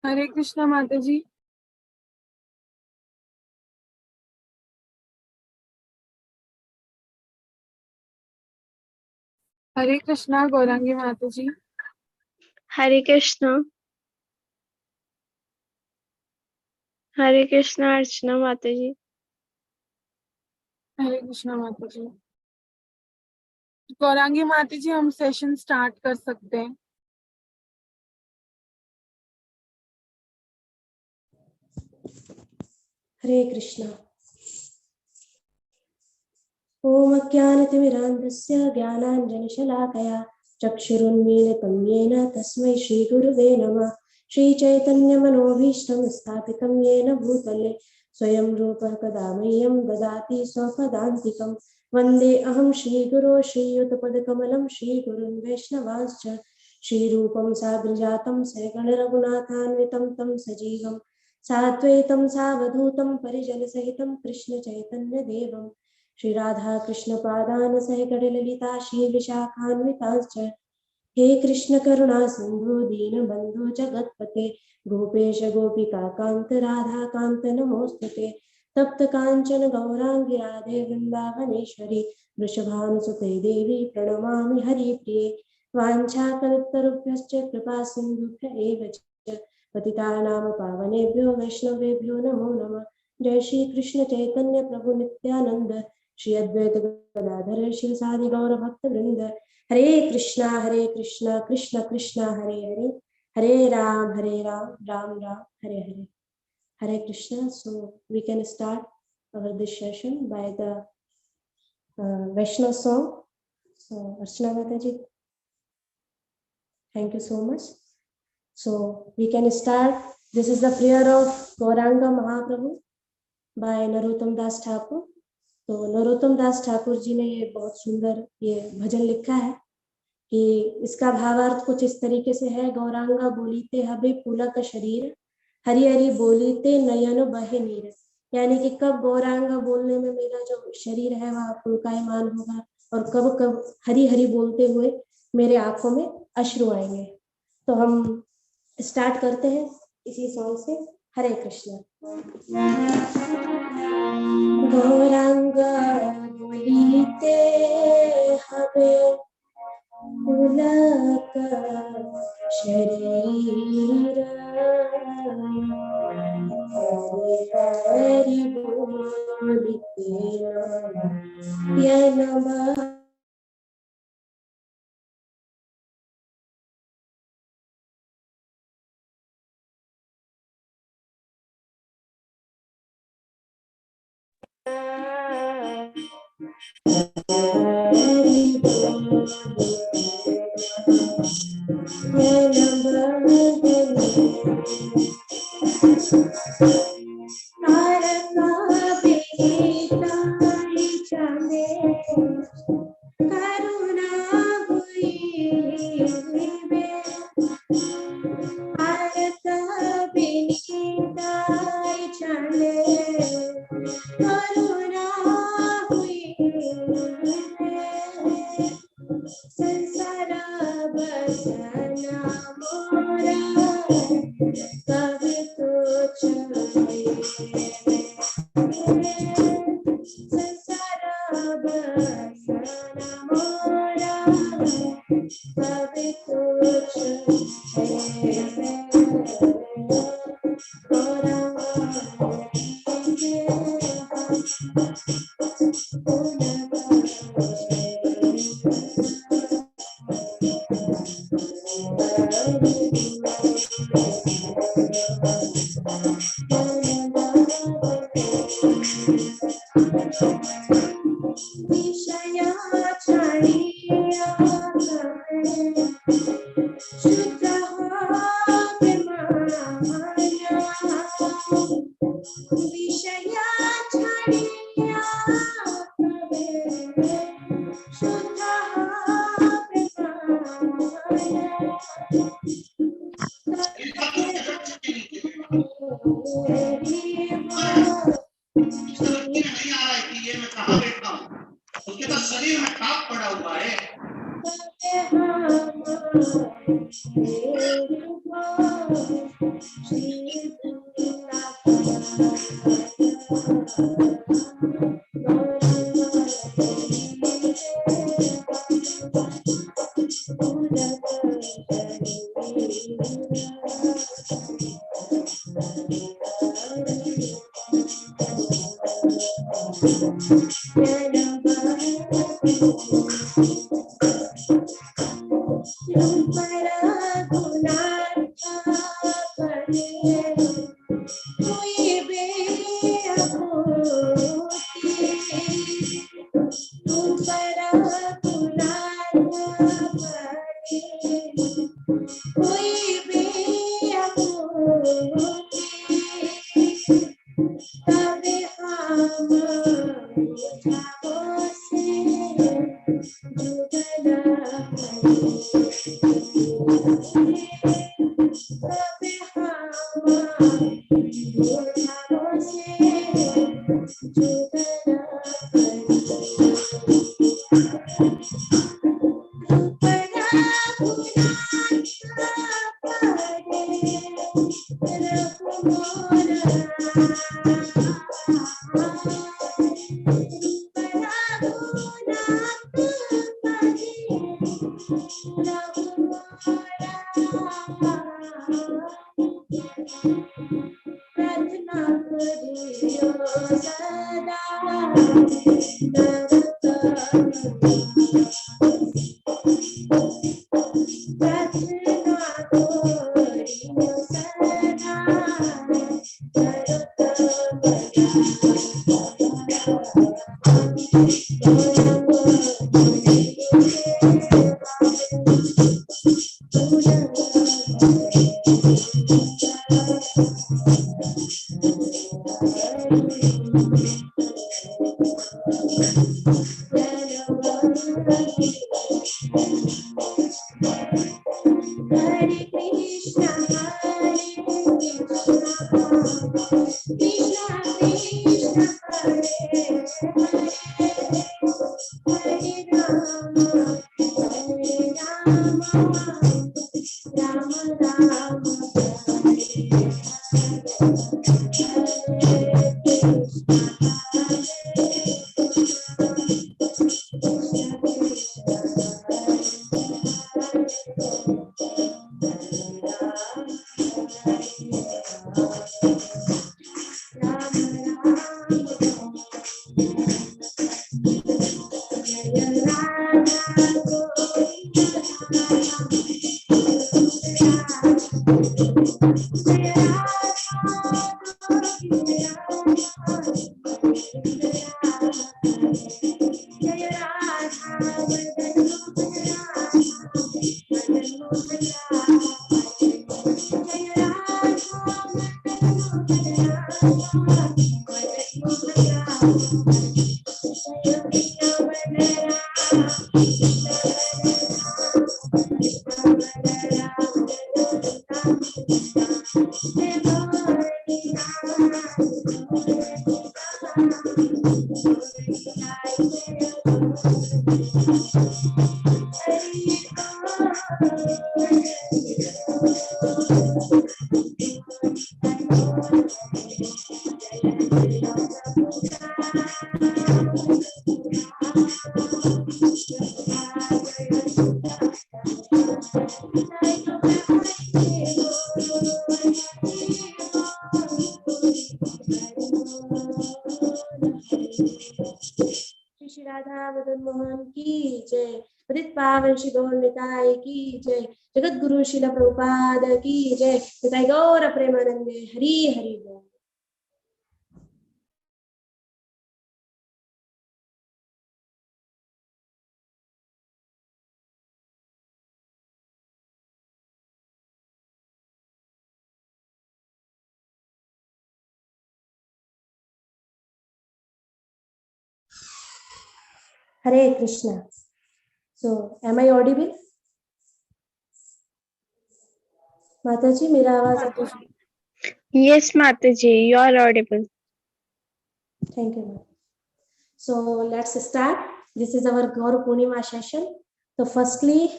हरे कृष्णा माता जी। हरे कृष्णा गौरांगी माता जी। हरे कृष्णा। हरे कृष्णा अर्चना माता जी। हरे कृष्णा माता जी। गौरांगी माता जी, हम सेशन स्टार्ट कर सकते हैं। हरे कृष्णा। ओम अज्ञानतिमिरान्धस्य ज्ञानाञ्जनशलाकया चक्षुरुन्मीलितं येन तस्मै श्रीगुरुवे नमः। श्रीचैतन्यमनोभीष्टं स्थापितं येन भूतले स्वयं रूपः कदा मह्यं ददाति स्वपदान्तिकं। वन्दे अहं श्रीगुरो श्रीयुतपदकमलं श्रीगुरुन् वैष्णवांश्च श्रीरूपं साग्रजातं सगणरघुनाथान्वितं तं सजीवं साद्वैतं सावधूतं परिजनसहितं कृष्णचैतन्यदेवं श्री राधा कृष्ण पादान सहगण ललिता श्री विशाखान्विताश्च हे कृष्ण करुणा सिंधु दीन बंधु जगतपते गोपेश गोपिका कांत राधा कांत नमोस्तुते तप्त कांचन गौरांगी राधे वृंदावनेश्वरी वृषभानुसुते देवी प्रणमामि हरिप्रिये वाञ्छाकल्पतरुभ्यश्च कृपा सिन्धुभ्य एव च पतितानां पावनेभ्यो वैष्णवेभ्यो नमो नमः। जय श्री कृष्ण चैतन्य प्रभु नित्यानंद श्री अद्वैत गदाधर शिव सादि गौर भक्त वृंद। हरे कृष्णा कृष्ण कृष्ण हरे हरे हरे राम राम राम हरे Hare. Hare Krishna. So we can start our this session by the Vaishnav song. So Archana Mataji, thank you so much. So we can start. This is the prayer of Gauranga Mahaprabhu by Narottam Das Thakur. तो नरोत्तम दास ठाकुर जी ने ये बहुत सुंदर ये भजन लिखा है कि इसका भावार्थ कुछ इस तरीके से है। गौरांगा बोलीते हबे पुलक शरीर हरि हरि बोलीते नयन बहे नीर। यानी कि कब गौरांगा बोलने में मेरा जो शरीर है वह पुलकायमान होगा और कब कब हरि हरि बोलते हुए मेरे आंखों में अश्रु आएंगे। तो हम स्टार्ट करते हैं इसी सॉन्ग से। हरे कृष्ण। गौरांगा बोलीते हबे पुलक शरीर हरि बोलते नयन बहे। श्री राधा मदन मोहन की जय। पतित पावन श्री गौर निताय की जय। जगत गुरु शिला प्रभुपाद की जय। निताय गौर प्रेमानंदे हरि हरि बोल। हरे Krishna. So, am I audible? माता जी मेरा आवाज आपको? Yes, Mataji, you are audible. Thank you. So let's start. This is our Gaur Purnima session. So firstly,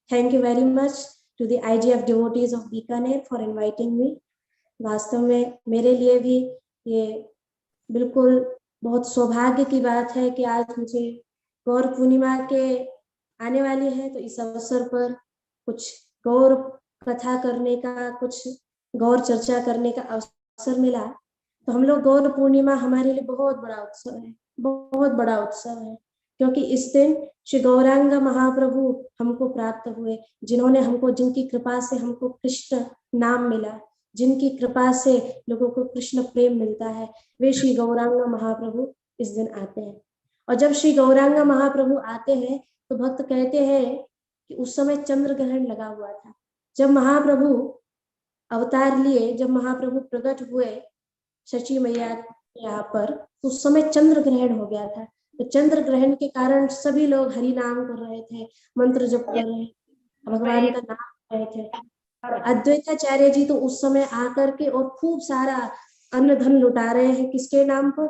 thank you very much to the IGF devotees of Bikaner for inviting me. वास्तव में मेरे लिए भी ये बिल्कुल बहुत सौभाग्य की बात है कि आज मुझे गौर पूर्णिमा के आने वाली है, तो इस अवसर पर कुछ गौर कथा करने का, कुछ गौर चर्चा करने का अवसर मिला। तो हम लोग गौर पूर्णिमा हमारे लिए बहुत बड़ा उत्सव है, बहुत बड़ा उत्सव है, क्योंकि इस दिन श्री गौरांग महाप्रभु हमको प्राप्त हुए, जिन्होंने हमको, जिनकी कृपा से हमको कृष्ण नाम मिला, जिनकी कृपा से लोगों को कृष्ण प्रेम मिलता है, वे श्री गौरांग महाप्रभु इस दिन आते हैं। और जब श्री गौरांग महाप्रभु आते हैं तो भक्त कहते हैं कि उस समय चंद्र ग्रहण लगा हुआ था। जब महाप्रभु अवतार लिए, जब महाप्रभु प्रकट हुए शची मैया यहाँ पर, उस समय चंद्र ग्रहण हो गया था। तो चंद्र ग्रहण के कारण सभी लोग हरि नाम कर रहे थे, मंत्र जप कर रहे थे, भगवान का नाम कर रहे थे। और अद्वैताचार्य जी तो उस समय आकर के और खूब सारा अन्न धन लुटा रहे हैं, किसके नाम पर?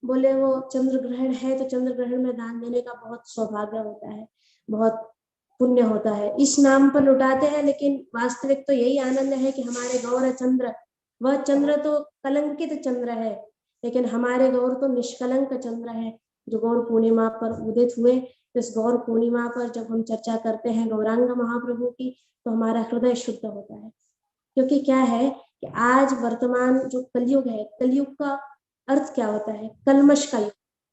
बोले वो चंद्र ग्रहण है तो चंद्र ग्रहण में दान देने का बहुत सौभाग्य होता है, बहुत पुण्य होता है, इस नाम पर लुटाते हैं। लेकिन वास्तविक तो यही आनंद है कि हमारे गौर चंद्र, वह चंद्र तो कलंकित चंद्र है, लेकिन हमारे गौर तो निष्कलंक चंद्र है, जो गौर पूर्णिमा पर उदित हुए। तो इस गौर पूर्णिमा पर जब हम चर्चा करते हैं गौरांग महाप्रभु की, तो हमारा हृदय शुद्ध होता है। क्योंकि क्या है कि आज वर्तमान जो कलयुग है, कलयुग का अर्थ क्या होता है? कलमश का युग।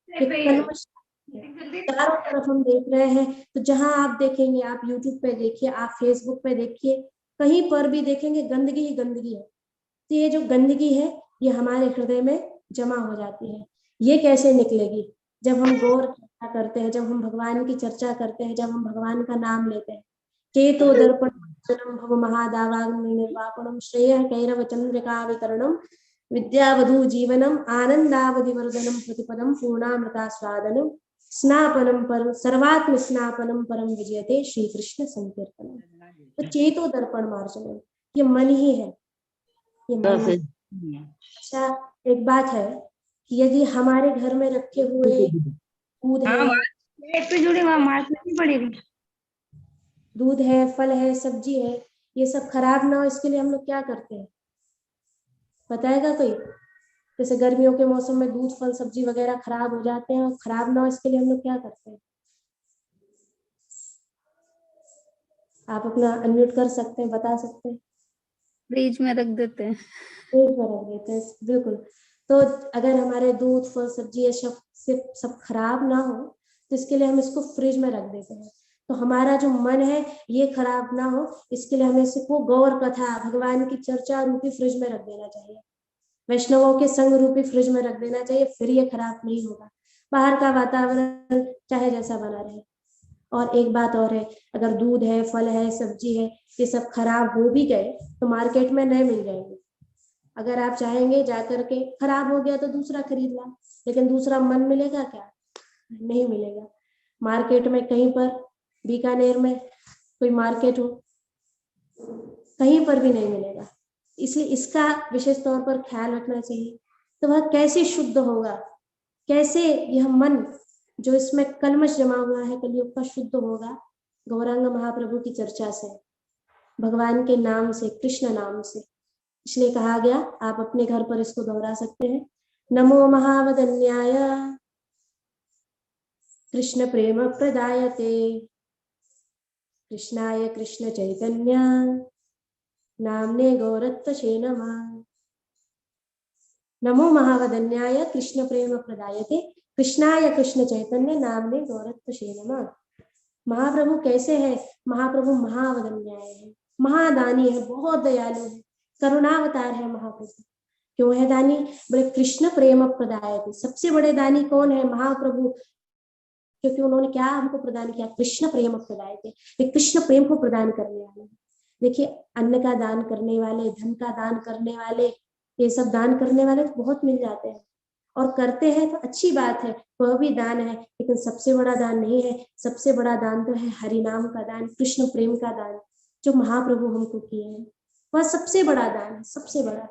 कलमश चारों तरफ हम देख रहे हैं, तो जहां आप देखेंगे, आप यूट्यूब पे देखिए, आप फेसबुक पे देखिए, कहीं पर भी देखेंगे गंदगी ही गंदगी है। तो ये जो गंदगी है ये हमारे हृदय में जमा हो जाती है। ये कैसे निकलेगी? जब हम गौर चर्चा करते हैं, जब हम भगवान की चर्चा करते हैं, जब हम भगवान का नाम लेते हैं। चेतो दर्पण भव महादावाग्नि निर्वापणम श्रेय कैरव चंद्रिका वितरणम विद्यावधू जीवनम आनंदावधि वर्धनम प्रतिपदम पूर्णामृता स्वादनम स्नापनम परम सर्वात्म स्नापनम परम विजयते श्री कृष्ण संकीर्तनम। तो चेतो दर्पण मार्जनम, ये मन ही है, ये मन ही। अच्छा, एक बात है कि यदि हमारे घर में रखे हुए दूध है, दूध है, फल है, सब्जी है, ये सब खराब ना हो इसके लिए हम लोग क्या करते हैं? बताएगा कोई? जैसे गर्मियों के मौसम में दूध, फल, सब्जी वगैरह खराब हो जाते हैं, और खराब ना हो इसके लिए हम लोग क्या करते हैं? आप अपना अनम्यूट कर सकते हैं, बता सकते हैं। फ्रिज में रख देते हैं। फ्रिज में रख देते हैं, बिल्कुल। तो अगर हमारे दूध, फल, सब्जी ये सब खराब ना हो तो इसके लिए हम इसको फ्रिज में रख देते हैं। तो हमारा जो मन है ये खराब ना हो इसके लिए हमें इसको गौर कथा, भगवान की चर्चा रूपी फ्रिज में रख देना चाहिए, वैष्णवों के संग रूपी फ्रिज में रख देना चाहिए, फिर ये खराब नहीं होगा। बाहर का वातावरण चाहे जैसा बना रहे। और एक बात और है, अगर दूध है, फल है, सब्जी है, ये सब खराब हो भी गए तो मार्केट में नए मिल जाएंगे। अगर आप चाहेंगे जाकर के, खराब हो गया तो दूसरा खरीद ला, लेकिन दूसरा मन मिलेगा क्या? नहीं मिलेगा। मार्केट में कहीं पर, बीकानेर में कोई मार्केट हो, कहीं पर भी नहीं मिलेगा। इसलिए इसका विशेष तौर पर ख्याल रखना चाहिए। तो वह कैसे शुद्ध होगा, कैसे यह मन जो इसमें कलमश जमा हुआ है कलयुग का शुद्ध होगा? गौरांग महाप्रभु की चर्चा से, भगवान के नाम से, कृष्ण नाम से। इसलिए कहा गया, आप अपने घर पर इसको दोहरा सकते हैं। नमो महावदन्याय कृष्ण प्रेम प्रदायते कृष्णाय कृष्ण चैतन्य नामने गौरत्तशे नमः। नमो महावदन्याय कृष्ण प्रेम प्रदायते कृष्णाय कृष्ण चैतन्य नामने गौरत्तशे नमः। महाप्रभु कैसे है? महाप्रभु महावदन्याय है, महादानी है, बहुत दयालु है, करुणावतार है महाप्रभु। क्यों है दानी? बोले कृष्ण प्रेम प्रदायते। सबसे बड़े दानी कौन है? महाप्रभु। क्योंकि उन्होंने क्या हमको प्रदान किया? कृष्ण प्रेम प्रदायते, वे कृष्ण प्रेम को प्रदान करने वाले। देखिए, अन्न का दान करने वाले, धन का दान करने वाले, ये सब दान करने वाले तो बहुत मिल जाते हैं, और करते हैं तो अच्छी बात है, वह भी दान है, लेकिन सबसे बड़ा दान नहीं है। सबसे बड़ा दान तो है हरिनाम का दान, कृष्ण प्रेम का दान, जो महाप्रभु हमको किए हैं। वह सबसे बड़ा दान है, सबसे बड़ा।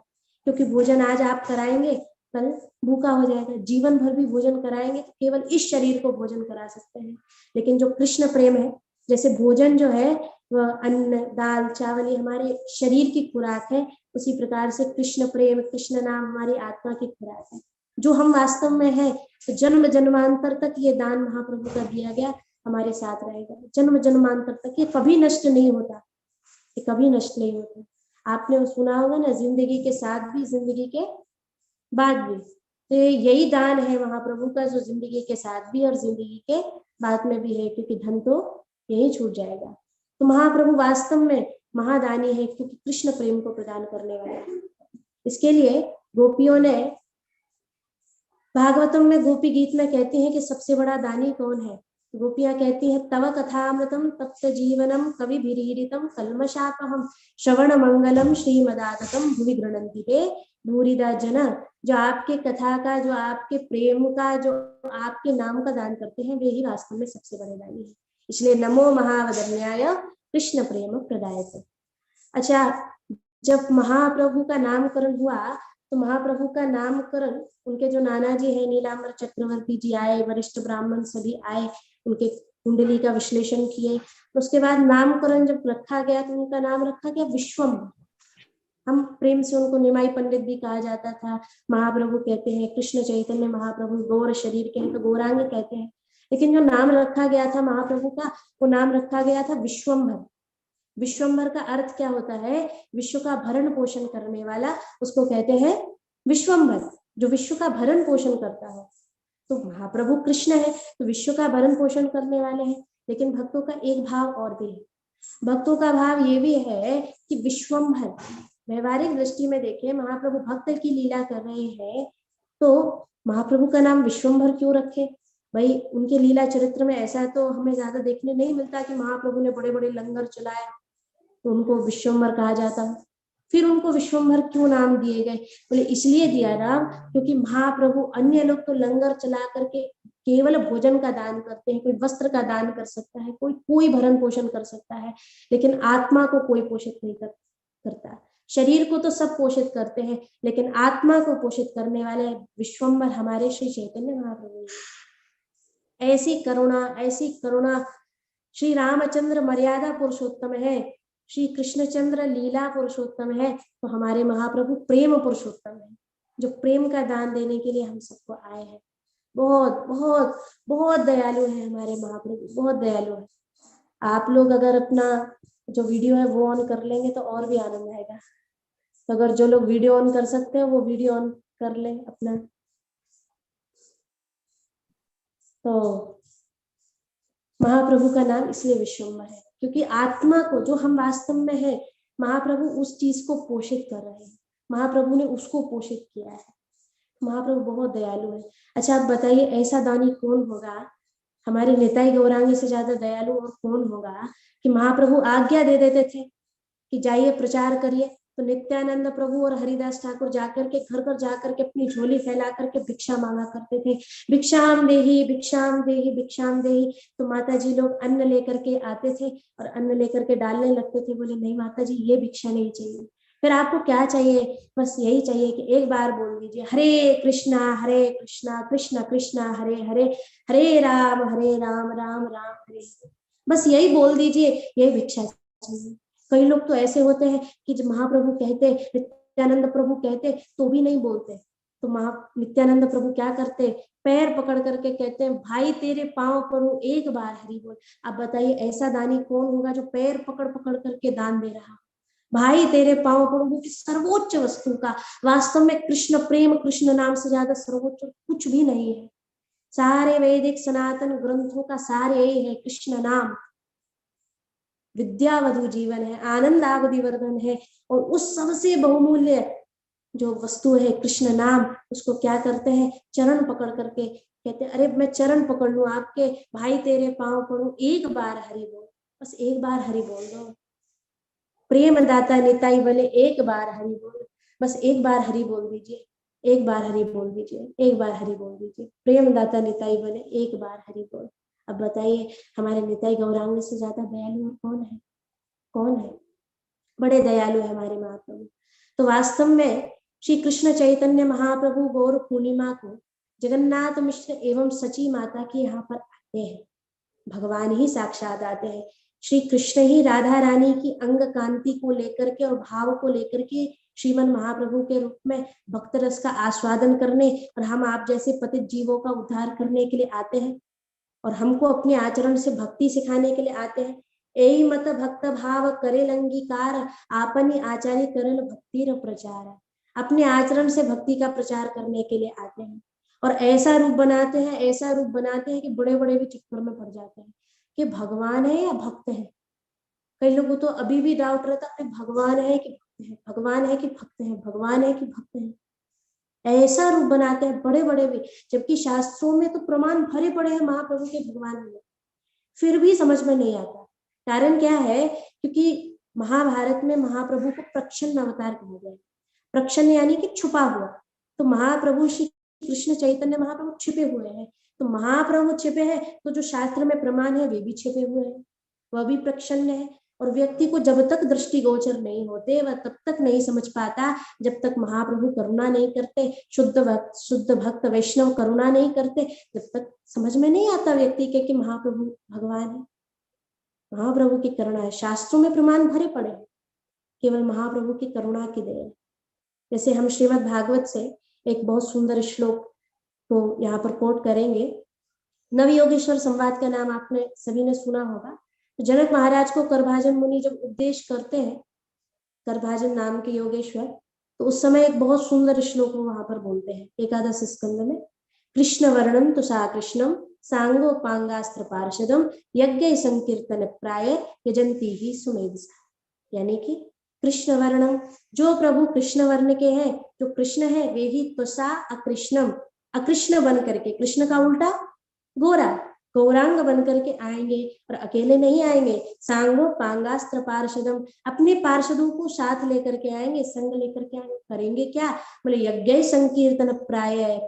क्योंकि भोजन आज आप कराएंगे, कल भूखा हो जाएगा। जीवन भर भी भोजन कराएंगे तो केवल इस शरीर को भोजन करा सकते हैं, लेकिन जो कृष्ण प्रेम है, जैसे भोजन जो है वह अन्न, दाल, चावल ये हमारे शरीर की खुराक है, उसी प्रकार से कृष्ण प्रेम, कृष्ण नाम हमारी आत्मा की खुराक है, जो हम वास्तव में है। तो जन्म जन्मांतर तक ये दान महाप्रभु का दिया गया हमारे साथ रहेगा, जन्म जन्मांतर तक। ये कभी नष्ट नहीं होता, ये कभी नष्ट नहीं होता। आपने सुना होगा ना, जिंदगी के साथ भी, जिंदगी के बाद भी। तो यही दान है महाप्रभु का, जो जिंदगी के साथ भी और जिंदगी के बाद में भी है, क्योंकि धन तो यही छूट जाएगा। तो महाप्रभु वास्तव में महादानी है, क्योंकि कृष्ण प्रेम को प्रदान करने वाले हैं। इसके लिए गोपियों ने, भागवतम में गोपी गीत में कहती हैं कि सबसे बड़ा दानी कौन है? गोपियां कहती हैं तव कथामृतम तप्त जीवनम कविभिरीडितम कल्मषापहम श्रवण मंगलम श्रीमदाततम भुवि गृणन्ति ते भूरिदा जना। जो आपके कथा का, जो आपके प्रेम का, जो आपके नाम का दान करते हैं, वे ही वास्तव में सबसे बड़े दानी है। इसलिए नमो महावदन्याय कृष्ण प्रेम प्रदायते। अच्छा, जब महाप्रभु का नामकरण हुआ तो महाप्रभु का नामकरण, उनके जो नाना जी है नीलांबर चक्रवर्ती जी आए, वरिष्ठ ब्राह्मण सभी आए, उनके कुंडली का विश्लेषण किए। उसके बाद नामकरण जब रखा गया तो उनका नाम रखा गया विश्वम्भर। हम प्रेम से उनको निमाई पंडित भी कहा जाता था। महाप्रभु कहते हैं, कृष्ण चैतन्य महाप्रभु गौर शरीर के हैं तो गौरांग कहते हैं, लेकिन जो नाम रखा गया था महाप्रभु का, वो नाम रखा गया था विश्वम्भर। विश्वम्भर का अर्थ क्या होता है? विश्व का भरण पोषण करने वाला, उसको कहते हैं विश्वम्भर, जो विश्व का भरण पोषण करता है। तो महाप्रभु कृष्ण है तो विश्व का भरण पोषण करने वाले हैं। लेकिन भक्तों का एक भाव और भी है, भक्तों का भाव ये भी है कि विश्वम्भर, व्यवहारिक दृष्टि में देखें, महाप्रभु भक्त की लीला कर रहे हैं तो महाप्रभु का नाम विश्वम्भर क्यों रखे? भाई उनके लीला चरित्र में ऐसा तो हमें ज्यादा देखने नहीं मिलता कि महाप्रभु ने बड़े बड़े लंगर चलाए तो उनको विश्वम्भर कहा जाता है। फिर उनको विश्वम्भर क्यों नाम दिए गए? बोले इसलिए दिया नाम क्योंकि महाप्रभु, अन्य लोग तो लंगर चला करके केवल भोजन का दान करते हैं, कोई वस्त्र का दान कर सकता है, कोई भरण पोषण कर सकता है, लेकिन आत्मा को कोई पोषित नहीं करता। शरीर को तो सब पोषित करते हैं, लेकिन आत्मा को पोषित करने वाले विश्वम्भर हमारे श्री चैतन्य महाप्रभु। ऐसी करुणा श्री रामचंद्र मर्यादा पुरुषोत्तम है, श्री कृष्णचंद्र लीला पुरुषोत्तम है, तो हमारे महाप्रभु प्रेम पुरुषोत्तम है, जो प्रेम का दान देने के लिए हम सबको आए हैं। बहुत बहुत बहुत दयालु है हमारे महाप्रभु, बहुत दयालु है। आप लोग अगर अपना जो वीडियो है वो ऑन कर लेंगे तो और भी आनंद आएगा। तो अगर जो लोग वीडियो ऑन कर सकते हैं वो वीडियो ऑन कर लें अपना। तो महाप्रभु का नाम इसलिए विश्वम्भर है क्योंकि आत्मा को, जो हम वास्तव में है, महाप्रभु उस चीज को पोषित कर रहे हैं, महाप्रभु ने उसको पोषित किया है। महाप्रभु बहुत दयालु है। अच्छा आप बताइए, ऐसा दानी कौन होगा? हमारे निताई गौरांगी से ज्यादा दयालु और कौन होगा कि महाप्रभु आज्ञा दे देते थे कि जाइए प्रचार करिए, तो नित्यानंद प्रभु और हरिदास ठाकुर जाकर के घर घर जाकर के अपनी झोली फैला करके भिक्षा मांगा करते थे, भिक्षाम देही भिक्षाम देही भिक्षाम देही। तो माता जी लोग अन्न लेकर के आते थे और अन्न लेकर के डालने लगते थे, बोले नहीं माता जी ये भिक्षा नहीं चाहिए। फिर आपको क्या चाहिए? बस यही चाहिए कि एक बार बोल दीजिए हरे कृष्णा कृष्ण कृष्ण हरे हरे, हरे राम राम राम हरे। बस यही बोल दीजिए, यही भिक्षा चाहिए। कई लोग तो ऐसे होते हैं कि जब महाप्रभु कहते, नित्यानंद प्रभु कहते तो भी नहीं बोलते, तो नित्यानंद प्रभु क्या करते? पैर पकड़ करके कहते हैं भाई तेरे पांव पड़ूं एक बार हरि बोल। अब बताइए ऐसा दानी कौन होगा जो पैर पकड़ पकड़ करके दान दे रहा? भाई तेरे पांव पड़ूं, वो सर्वोच्च वस्तु का, वास्तव में कृष्ण प्रेम, कृष्ण नाम से ज्यादा सर्वोच्च कुछ भी नहीं है। सारे वैदिक सनातन ग्रंथों का सार यही है, कृष्ण नाम विद्यावधु जीवन है, आनंद आवधिवर्धन है। और उस सबसे बहुमूल्य जो वस्तु है कृष्ण नाम, उसको क्या करते हैं? चरण पकड़ करके कहते हैं अरे मैं चरण पकड़ लूं आपके, भाई तेरे पांव पड़ूं एक बार हरि बोल। बस एक बार हरि बोल दो। प्रेम दाता निताई बोले एक बार हरि बोल, बस एक बार हरि बोल दीजिए, एक बार हरि बोल दीजिए, एक बार हरि बोल दीजिए। प्रेम दाता निताई बोले एक बार हरि बोल। अब बताइए हमारे निताई गौरांग से ज्यादा दयालु कौन है? कौन है? बड़े दयालु है हमारे महाप्रभु। तो वास्तव में श्री कृष्ण चैतन्य महाप्रभु गौर पूर्णिमा को जगन्नाथ मिश्र एवं सची माता के यहाँ पर आते हैं, भगवान ही साक्षात आते हैं। श्री कृष्ण ही राधा रानी की अंग कांति को लेकर के और भाव को लेकर के श्रीमन महाप्रभु के रूप में भक्त रस का आस्वादन करने और हम आप जैसे पतित जीवों का उद्धार करने के लिए आते हैं, और हमको अपने आचरण से भक्ति सिखाने के लिए आते हैं। एई मत भक्त भाव करे अंगीकार, आपनी आचार्य करल भक्ति प्रचार। अपने आचरण से भक्ति का प्रचार करने के लिए आते हैं और ऐसा रूप बनाते हैं, ऐसा रूप बनाते हैं कि बड़े बड़े भी चक्कर में पड़ जाते हैं कि भगवान है या भक्त है। कई लोगों तो अभी भी डाउट रहता है भगवान है कि भक्त है, भगवान है कि भक्त है, भगवान है कि भक्त है। ऐसा रूप बनाते हैं बड़े बड़े भी, जबकि शास्त्रों में तो प्रमाण भरे पड़े हैं महाप्रभु के भगवान में। फिर भी समझ में नहीं आता। कारण क्या है? क्योंकि महाभारत में महाप्रभु को प्रच्छन्न अवतार कहा गया है। प्रच्छन्न यानी कि छुपा हुआ। तो महाप्रभु श्री कृष्ण चैतन्य महाप्रभु छिपे हुए हैं। तो महाप्रभु छिपे हैं तो जो शास्त्र में प्रमाण है वे भी छिपे हुए हैं, वह भी प्रच्छन्न है। और व्यक्ति को जब तक दृष्टिगोचर नहीं होते वह तब तक नहीं समझ पाता, जब तक महाप्रभु करुणा नहीं करते, शुद्ध भक्त वैष्णव करुणा नहीं करते, जब तक समझ में नहीं आता व्यक्ति के कि महाप्रभु भगवान है, महाप्रभु की करुणा है। शास्त्रों में प्रमाण भरे पड़े हैं, केवल महाप्रभु की करुणा की देन। जैसे हम श्रीमद् भागवत से एक बहुत सुंदर श्लोक को यहाँ पर कोट करेंगे। नवयोगेश्वर संवाद का नाम आपने सभी ने सुना होगा। तो जनक महाराज को करभाजन मुनि जब उपदेश करते हैं, करभाजन नाम के योगेश्वर, तो उस समय एक बहुत सुंदर श्लोक वहां पर बोलते हैं एकादश स्कंद में, कृष्ण वर्णम तुषा कृष्णम सांगोपांगास्त्र पार्षदम यज्ञ संकीर्तन प्राय यजंती ही सुमेधसा। यानी कि कृष्ण वर्णम, जो प्रभु कृष्ण वर्ण के हैं, जो कृष्ण है वे ही त्वसा अकृष्णम, अकृष्ण बन करके, कृष्ण का उल्टा गोरा, गौरांग बन करके आएंगे। और अकेले नहीं आएंगे, सांगो पांगास्त्र पार्षदम, अपने पार्षदों को साथ लेकर के आएंगे, संग लेकर के आएंगे। करेंगे क्या? बोले यज्ञ संकीर्तन प्राय,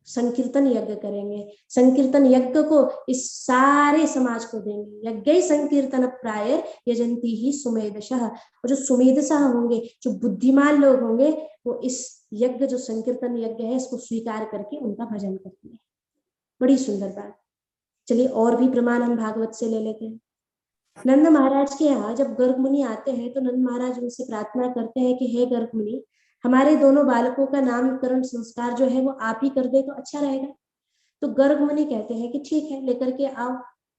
संकीर्तन यज्ञ करेंगे। संकीर्तन यज्ञ को इस सारे समाज को देंगे। यज्ञ संकीर्तन प्राय यजंती ही सुमेधशः, और जो सुमेधशः होंगे, जो बुद्धिमान लोग होंगे, वो इस यज्ञ जो संकीर्तन यज्ञ है इसको स्वीकार करके उनका भजन करते हैं। बड़ी सुंदर बात। चलिए और भी प्रमाण हम भागवत से ले लेते हैं। नंद महाराज के यहाँ जब गर्ग मुनि आते हैं तो नंद महाराज उनसे प्रार्थना करते हैं कि हे गर्ग मुनि, हमारे दोनों बालकों का नामकरण संस्कार जो है वो आप ही कर दे तो अच्छा रहेगा। तो गर्ग मुनि कहते हैं कि ठीक है, लेकर के आओ।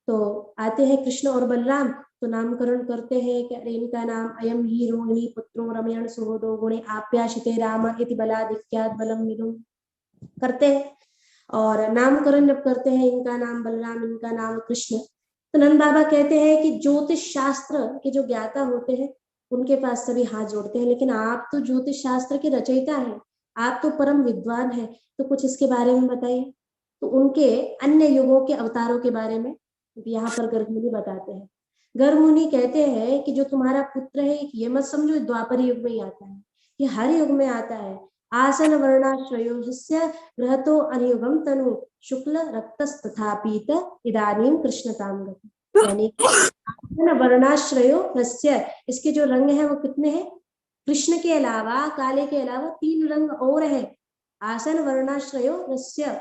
तो आते हैं कृष्ण और बलराम, तो नामकरण करते हैं कि अरे इनका नाम अयम ही रोहिणी पुत्रो रमयण सुहोदो गुणे आप्याशिते राम इति बलादित्याद बलम मिलुम करते हैं। और नामकरण जब करते हैं, इनका नाम बलराम, इनका नाम कृष्ण, तो नंद बाबा कहते हैं कि ज्योतिष शास्त्र के जो ज्ञाता होते हैं उनके पास सभी हाथ जोड़ते हैं, लेकिन आप तो ज्योतिष शास्त्र के रचयिता हैं, आप तो परम विद्वान हैं, तो कुछ इसके बारे में बताइए। तो उनके अन्य युगों के अवतारों के बारे में यहाँ पर गर्ग मुनि बताते हैं। गर्ग मुनि कहते हैं कि जो तुम्हारा पुत्र है, ये मत समझो द्वापर युग में ही आता है, ये हर युग में आता है। आसन वर्णाश्रयोस्य गृहतो अनियुगम तनु शुक्ल रक्तस्तथा पीत इदानीम कृष्णताम गति। यानी आसन वर्णाश्रयो रस्य, इसके जो रंग है वो कितने हैं? कृष्ण के अलावा, काले के अलावा 3 रंग और है। आसन वर्णाश्रयो रस्य,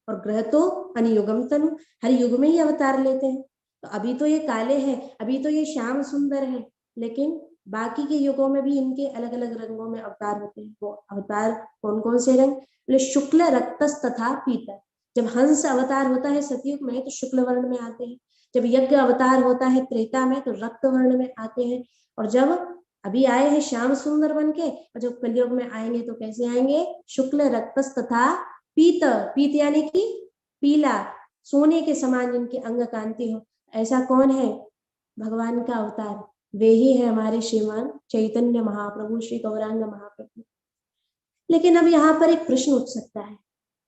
और ग्रहतो अनियुगम तनु, हर युग में ही अवतार लेते हैं। तो अभी तो ये काले हैं, अभी तो ये श्याम सुंदर है, लेकिन बाकी के युगों में भी इनके अलग अलग रंगों में अवतार होते हैं। वो अवतार कौन कौन से रंग? बोले शुक्ल रक्तस तथा पीत। जब हंस अवतार होता है सतयुग में तो शुक्ल वर्ण में आते हैं, जब यज्ञ अवतार होता है त्रेता में तो रक्त वर्ण में आते हैं, और जब अभी आए हैं श्याम सुंदर बन के, और जब कलयुग में आएंगे तो कैसे आएंगे? शुक्ल रक्तस तथा पीत, पीत यानी कि पीला, सोने के समान जिनके अंग कांति हो। ऐसा कौन है? भगवान का अवतार, वे ही है हमारे श्रीमान चैतन्य महाप्रभु, श्री गौरांग महाप्रभु। लेकिन अब यहाँ पर एक प्रश्न उठ सकता है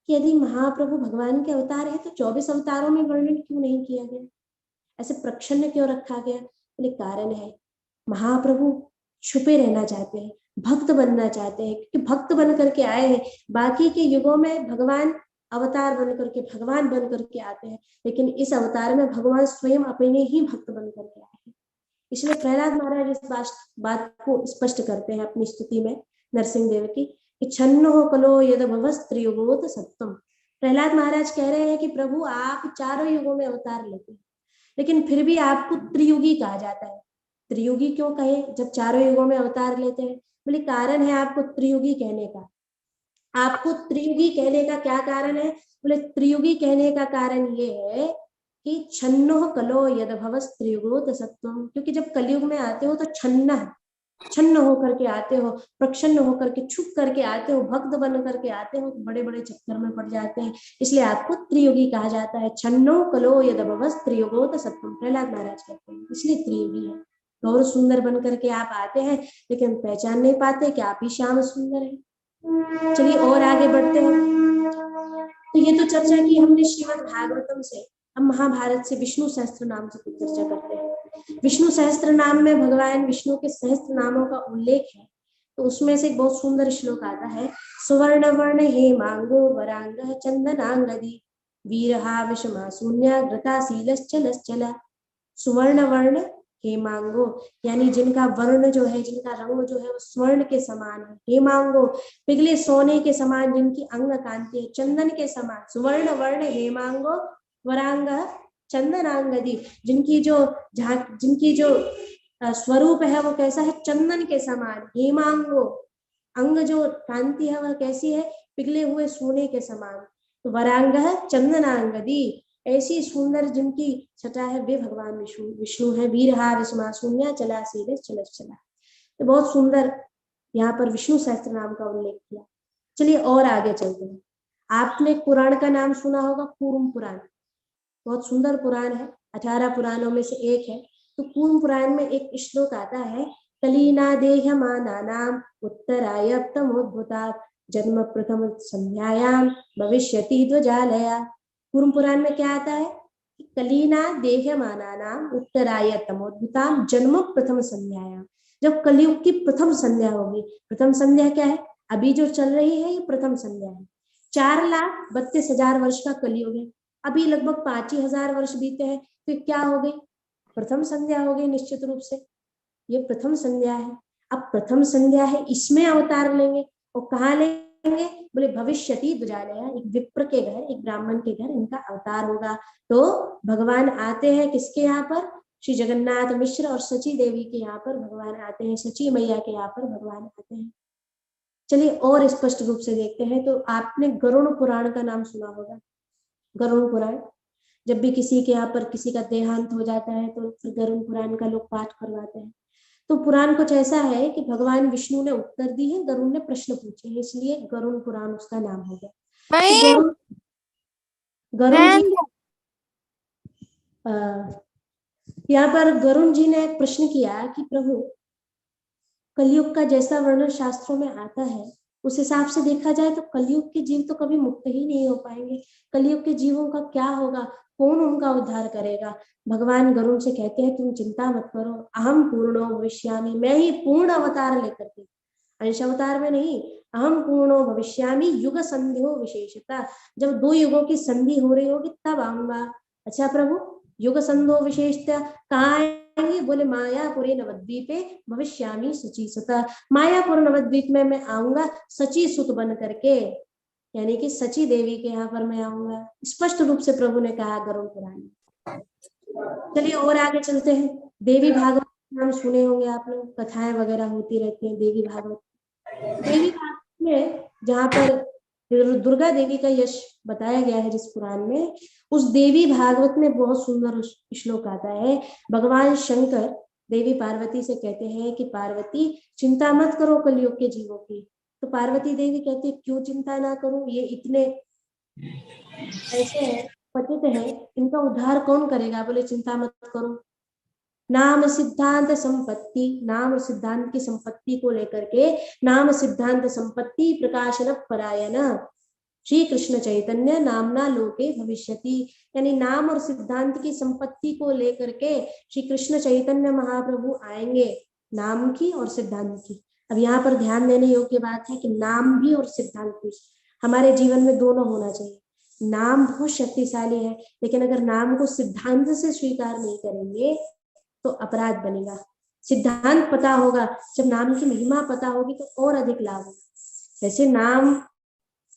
कि यदि महाप्रभु भगवान के अवतार है तो 24 अवतारों में वर्णन क्यों नहीं किया गया, ऐसे प्रच्छन्न क्यों रखा गया? बोले कारण है, महाप्रभु छुपे रहना चाहते हैं, भक्त बनना चाहते हैं, क्योंकि भक्त बन करके आए हैं। बाकी के युगों में भगवान अवतार बन करके, भगवान बन करके आते हैं, लेकिन इस अवतार में भगवान स्वयं अपने ही भक्त बन करके आए हैं। इसलिए प्रहलाद महाराज इस बात को स्पष्ट करते हैं अपनी स्तुति में नरसिंह देव की, कि छन्नो कलो यद भवस त्रियुगोत सत्तम। प्रहलाद महाराज कह रहे हैं कि प्रभु आप चारों युगों में अवतार लेते हैं, लेकिन फिर भी आपको त्रियुगी कहा जाता है। त्रियुगी क्यों कहे जब चारों युगों में अवतार लेते हैं? बोले कारण है आपको त्रियुगी कहने का। आपको त्रियुगी कहने का क्या कारण है? बोले त्रियुगी कहने का कारण ये है कि छन्नो कलो यद भवस त्रियुगोत सत्वम, क्योंकि जब कलयुग में आते हो तो छन्न होकर के आते हो, प्रसन्न होकर के, छुप करके आते हो, भक्त बन करके आते हो, बड़े बड़े चक्कर में पड़ जाते हैं, इसलिए आपको त्रियुगी कहा जाता है। छन्नो कलो यद भवस त्रियुगोत सत्वम, प्रहलाद महाराज कहते हैं, इसलिए त्रियुगी है। और सुंदर बन करके आप आते हैं, लेकिन पहचान नहीं पाते कि आप ही श्याम सुंदर है। चलिए और आगे बढ़ते हैं। तो ये तो चर्चा की हमने श्रीमद् भागवतम से, हम महाभारत से विष्णु सहस्त्र नाम से कुछ चर्चा करते हैं। विष्णु सहस्त्र नाम में भगवान विष्णु के सहस्त्र नामों का उल्लेख है, तो उसमें से एक बहुत सुंदर श्लोक आता है, सुवर्ण वर्ण हेमांगो वरांग चंदनांगदी वीरहा विषमा शून्य घृताशीलश्चलश्चल। सुवर्ण वर्ण हेमांगो, यानी जिनका वर्ण जो है, जिनका रंग जो है वो स्वर्ण के समान है। हेमांगो, पिघले सोने के समान जिनकी अंग कांति है, चंदन के समान। सुवर्ण वर्ण हेमांगो वरांग चंदनांगदी, जिनकी जो स्वरूप है वो कैसा है, चंदन के समान। हेमांगो, अंग जो कांति है वह कैसी है, पिघले हुए सोने के समान। तो वरांग चंदनांगदी, ऐसी सुंदर जिनकी छटा है, वे भगवान विष्णु है। वीरहा विषमा शून्य चला सीधे चलस चला। तो बहुत सुंदर यहाँ पर विष्णु सहस्त्र नाम का उल्लेख किया। चलिए और आगे चलते हैं। आपने पुराण का नाम सुना होगा, कूर्म पुराण, बहुत सुंदर पुराण है, 18 पुराणों में से एक है। तो कूर्म पुराण में एक श्लोक आता है, कलीना देह्यमानानाम उत्तरायत्तमोद्भुतात् जन्म प्रथम संध्यायाम भविष्यति ध्वजालया। कूर्म पुराण में क्या आता है, कलीना देह्यमानानाम उत्तरायत्तमोद्भुतात् जन्म प्रथम संध्यायाम, जब कलयुग की प्रथम संध्या होगी। प्रथम संध्या क्या है, अभी जो चल रही है ये प्रथम संध्या है। 4,32,000 वर्ष का कलयुग है, अभी लगभग 5 ही हजार वर्ष बीते हैं, तो क्या हो गई, प्रथम संध्या हो गई निश्चित रूप से। ये प्रथम संध्या है। अब प्रथम संध्या है, इसमें अवतार लेंगे, और कहाँ लेंगे, बोले भविष्यति ध्वजालया, एक विप्र के घर, एक ब्राह्मण के घर इनका अवतार होगा। तो भगवान आते हैं किसके यहाँ पर, श्री जगन्नाथ मिश्र और सची देवी के यहाँ पर भगवान आते हैं, सची मैया के यहाँ पर भगवान आते हैं। चलिए और स्पष्ट रूप से देखते हैं। तो आपने गरुड़ पुराण का नाम सुना होगा। गरुड़ पुराण, जब भी किसी के यहाँ पर किसी का देहांत हो जाता है तो गरुड़ पुराण का लोग पाठ करवाते हैं। तो पुराण कुछ ऐसा है कि भगवान विष्णु ने उत्तर दी है, गरुड़ ने प्रश्न पूछे हैं, इसलिए गरुड़ पुराण उसका नाम हो गया। तो गरुड़ जी, यहाँ पर गरुड़ जी ने एक प्रश्न किया कि प्रभु, कलयुग का जैसा वर्णन शास्त्रों में आता है उस हिसाब से देखा जाए तो कलयुग के जीव तो कभी मुक्त ही नहीं हो पाएंगे। कलयुग के जीवों का क्या होगा, कौन उनका उद्धार करेगा। भगवान गरुड़ से कहते हैं तुम चिंता मत करो, अहम पूर्णो भविष्यामि, मैं ही पूर्ण अवतार लेकर के, अंश अवतार में नहीं, अहम पूर्णो भविष्यामि युग संध्यो विशेषता, जब 2 युगों की संधि हो रही होगी तब आऊंगा। अच्छा प्रभु, युग संधो विशेषता कहाँ आएंगे, बोले मायापुरी नवद्वीपे भविष्यामि सची सुता, मायापुर नवद्वीप में मैं आऊंगा सची सुत बन करके, यानी कि सची देवी के यहाँ पर मैं आऊंगा। स्पष्ट रूप से प्रभु ने कहा गरुड़ पुराण में। चलिए और आगे चलते हैं। देवी भागवत नाम सुने होंगे आप लोग, कथाएं वगैरह होती रहती हैं देवी भागवत। देवी भागवत में जहाँ पर दुर्गा देवी का यश बताया गया है जिस पुराण में, उस देवी भागवत में बहुत सुंदर श्लोक आता है। भगवान शंकर देवी पार्वती से कहते हैं कि पार्वती चिंता मत करो कलयुग के जीवों की। तो पार्वती देवी कहती है क्यों चिंता ना करूं, ये इतने ऐसे हैं, पतित हैं, इनका उद्धार कौन करेगा। बोले चिंता मत करो, नाम सिद्धांत संपत्ति, नाम सिद्धांत की संपत्ति को लेकर के, नाम सिद्धांत संपत्ति प्रकाशन परायण श्री कृष्ण चैतन्य नामना लोके भविष्यति, यानी नाम और सिद्धांत की संपत्ति को लेकर के श्री कृष्ण चैतन्य महाप्रभु आएंगे, नाम की और सिद्धांत की। अब यहाँ पर ध्यान देने योग्य बात है कि नाम भी और सिद्धांत भी हमारे जीवन में दोनों होना चाहिए। नाम बहुत शक्तिशाली है, लेकिन अगर नाम को सिद्धांत से स्वीकार नहीं करेंगे तो अपराध बनेगा। सिद्धांत पता होगा, जब नाम की महिमा पता होगी तो और अधिक लाभ होगा। जैसे नाम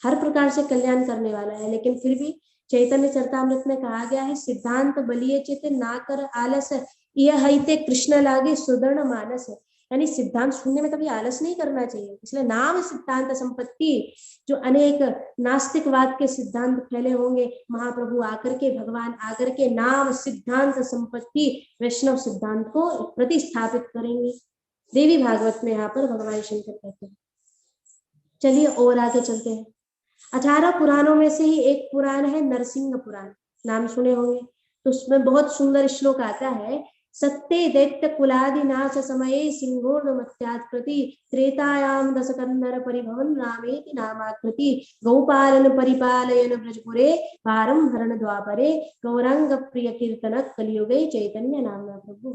हर प्रकार से कल्याण करने वाला है, लेकिन फिर भी चैतन्य चरितामृत में कहा गया है सिद्धांत बलिए चित ना कर आलस, यह हईते कृष्ण लागे सुदर्ण मानस, यानी सिद्धांत सुनने में कभी आलस नहीं करना चाहिए। इसलिए नाम सिद्धांत संपत्ति, जो अनेक नास्तिकवाद के सिद्धांत फैले होंगे, महाप्रभु आकर के, भगवान आकर के नाम सिद्धांत संपत्ति वैष्णव सिद्धांत को प्रतिस्थापित करेंगे। देवी भागवत में यहाँ पर भगवान शंकर कहते हैं। चलिए और आगे चलते हैं। 18 पुराणों में से ही एक पुराण है नरसिंह पुराण, नाम सुने होंगे। तो उसमें बहुत सुंदर श्लोक आता है, सत्ते दैत्य कुलादिनाश समये सिंहोर्णमत्यात् प्रति त्रेतायां दशकन्धर परिभवन रामेति नामाकृति गौपालन परिपालयन ब्रजपुरे पारम हरण द्वापरे गौरांग प्रिय कीर्तन कलियुगे चैतन्य नामना प्रभु।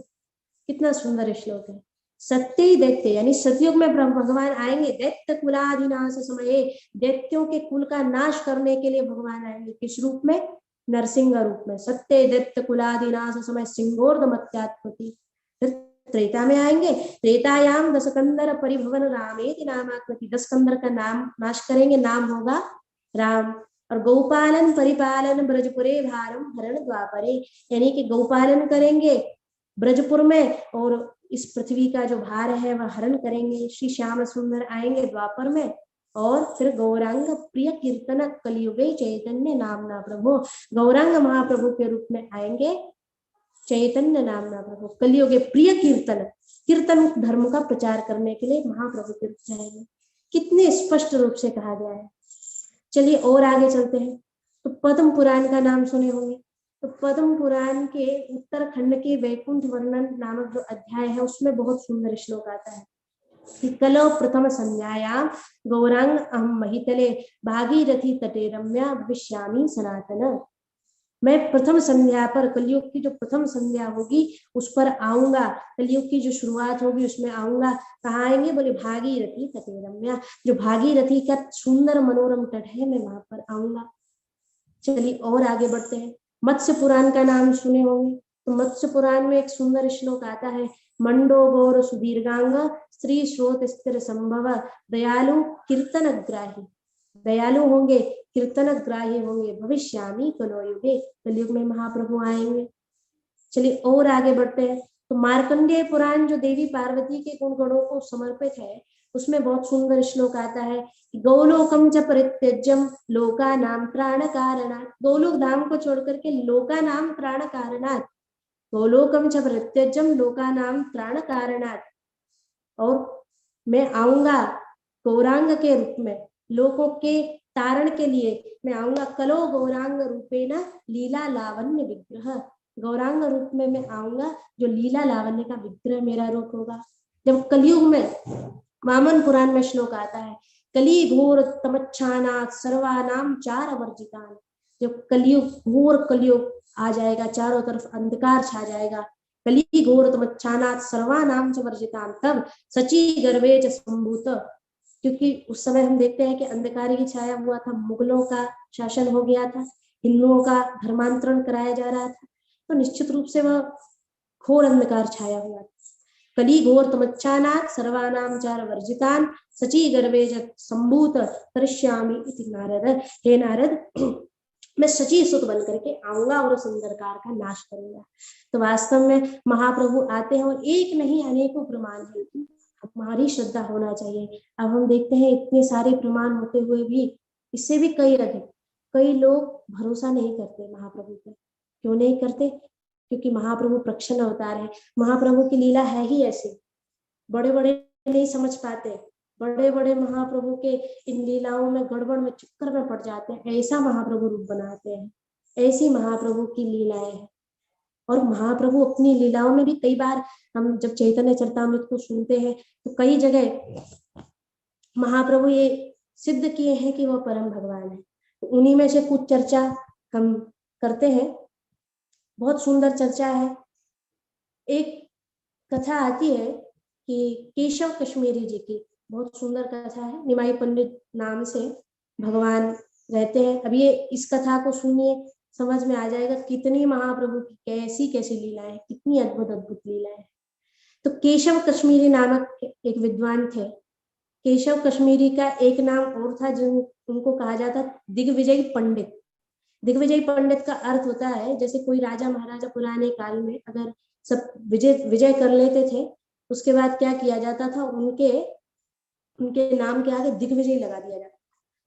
कितना सुंदर श्लोक है। सत्य दैत्य यानी सतयुग में भगवान आएंगे। दैत्य कुलाधिनाश समय, दैत्यों के कुल का नाश करने के लिए भगवान आएंगे। किस रूप में? नरसिंह रूप में। सत्य दैत्य कुलाधिनाश समय सिंहोर्धमत्यात्पति। फिर त्रेता में आएंगे। त्रेतायाम दशकंदर परिभवन रामेति नामाकृति। 10 कंदर का नाम नाश करेंगे, नाम होगा राम। और गौपालन परिपालन ब्रजपुरे भारम हरण द्वापरे, यानी कि गौपालन करेंगे ब्रजपुर में और इस पृथ्वी का जो भार है वह हरण करेंगे। श्री श्याम सुंदर आएंगे द्वापर में और फिर गौरांग प्रिय कीर्तन कलियुगे चैतन्य नामना प्रभु। गौरांग महाप्रभु के रूप में आएंगे चैतन्य नामना प्रभु। कलियुगे प्रिय कीर्तन, कीर्तन धर्म का प्रचार करने के लिए महाप्रभु के रूप में आएंगे। कितने स्पष्ट रूप से कहा गया है। चलिए और आगे चलते हैं। तो पद्म पुराण का नाम सुने होंगे। तो पद्म पुराण के उत्तरखंड के वैकुंठ वर्णन नामक जो अध्याय है उसमें बहुत सुंदर श्लोक आता है कि कलो प्रथम संध्यायाम गौरांग अहम महितले भागीरथी तटे रम्या भविष्यामि सनातन। मैं प्रथम संध्या पर, कलयुग की जो प्रथम संध्या होगी उस पर आऊंगा। कलयुग की जो शुरुआत होगी उसमें आऊंगा। कहाँ आएंगे? बोले भागीरथी तटे रम्या, जो भागीरथी का सुंदर मनोरम तट है मैं वहां पर आऊंगा। चलिए और आगे बढ़ते हैं। मत्स्य पुराण का नाम सुने होंगे। तो मत्स्य पुराण में एक सुंदर श्लोक आता है। मंडो गौर सुदीर्घांग स्त्री श्रोत स्थिर संभव दयालु कीर्तन ग्राही। दयालु होंगे, कीर्तन ग्राही होंगे, भविष्यामि कलयुगे, कलयुग में महाप्रभु आएंगे। चलिए और आगे बढ़ते हैं। तो मार्कंडेय पुराण जो देवी पार्वती के गुण गणों को समर्पित है उसमें बहुत सुंदर श्लोक आता है। गौलोकम च परित्यज्यम लोका नाम प्राण कारणात्। गोलोक धाम को छोड़ करके लोका नाम प्राण कारणात्, गोलोकम च परित्यज्यम लोका नाम प्राण कारणात्। और मैं आऊंगा गौरांग के रूप में, लोगों के तारण के लिए मैं आऊंगा। कलो गौरांग रूपेण लीला लावण्य विग्रह। गौरांग रूप में मैं आऊंगा जो लीला लावण्य का विग्रह मेरा रूप होगा। जब कलयुग में वामन पुराण में श्लोक आता है कली घोर तमच्छानात् सर्वानाम चार वर्जितान। जब कलयुग, घोर कलयुग आ जाएगा, चारों तरफ अंधकार छा जाएगा। कली घोर तमच्छानात् सर्वानाम च वर्जितान, तब सची गर्भे च संभूत। क्योंकि उस समय हम देखते हैं कि अंधकार की छाया हुआ था, मुगलों का शासन हो गया था, हिंदुओं का धर्मांतरण कराया जा रहा था, तो निश्चित रूप से वह घोर अंधकार छाया हुआ था। कली घोर तमच्छानात् सर्वानाम चार वर्जितान सची गर्भे च संभूत करिष्यामि इति नारद। हे नारद, मैं सची सुत बन करके आऊंगा और उस अंधकार का नाश करूंगा। तो वास्तव में महाप्रभु आते हैं और एक नहीं अनेकों प्रमाण है। हमारी श्रद्धा होना चाहिए। अब हम देखते हैं इतने सारे प्रमाण होते हुए भी, इससे भी कई अधिक, कई लोग भरोसा नहीं करते महाप्रभु पे। क्यों नहीं करते? क्योंकि महाप्रभु प्रक्षण अवतार है। महाप्रभु की लीला है ही ऐसी, बड़े बड़े नहीं समझ पाते। बड़े बड़े महाप्रभु के इन लीलाओं में गड़बड़ में चक्कर में पड़ जाते हैं। ऐसा महाप्रभु रूप बनाते हैं, ऐसी महाप्रभु की लीलाएं हैं। और महाप्रभु अपनी लीलाओं में भी कई बार, हम जब चैतन्य चरितामृत को सुनते हैं तो कई जगह महाप्रभु ये सिद्ध किए हैं कि वह परम भगवान है। तो उन्हीं में से कुछ चर्चा हम करते हैं। बहुत सुंदर चर्चा है। एक कथा आती है कि केशव कश्मीरी जी की, बहुत सुंदर कथा है। निमाई पंडित नाम से भगवान रहते हैं। अब ये इस कथा को सुनिए, समझ में आ जाएगा कितनी महाप्रभु की कैसी कैसी लीलाएं, कितनी अद्भुत अद्भुत लीलाएं। तो केशव कश्मीरी नामक एक विद्वान थे। केशव कश्मीरी का एक नाम और था जिन उनको कहा जाता दिग्विजय पंडित। दिग्विजय पंडित का अर्थ होता है जैसे कोई राजा महाराजा पुराने काल में अगर सब विजय कर लेते थे, उसके बाद क्या किया जाता था, उनके नाम के आगे दिग्विजय लगा दिया जाता।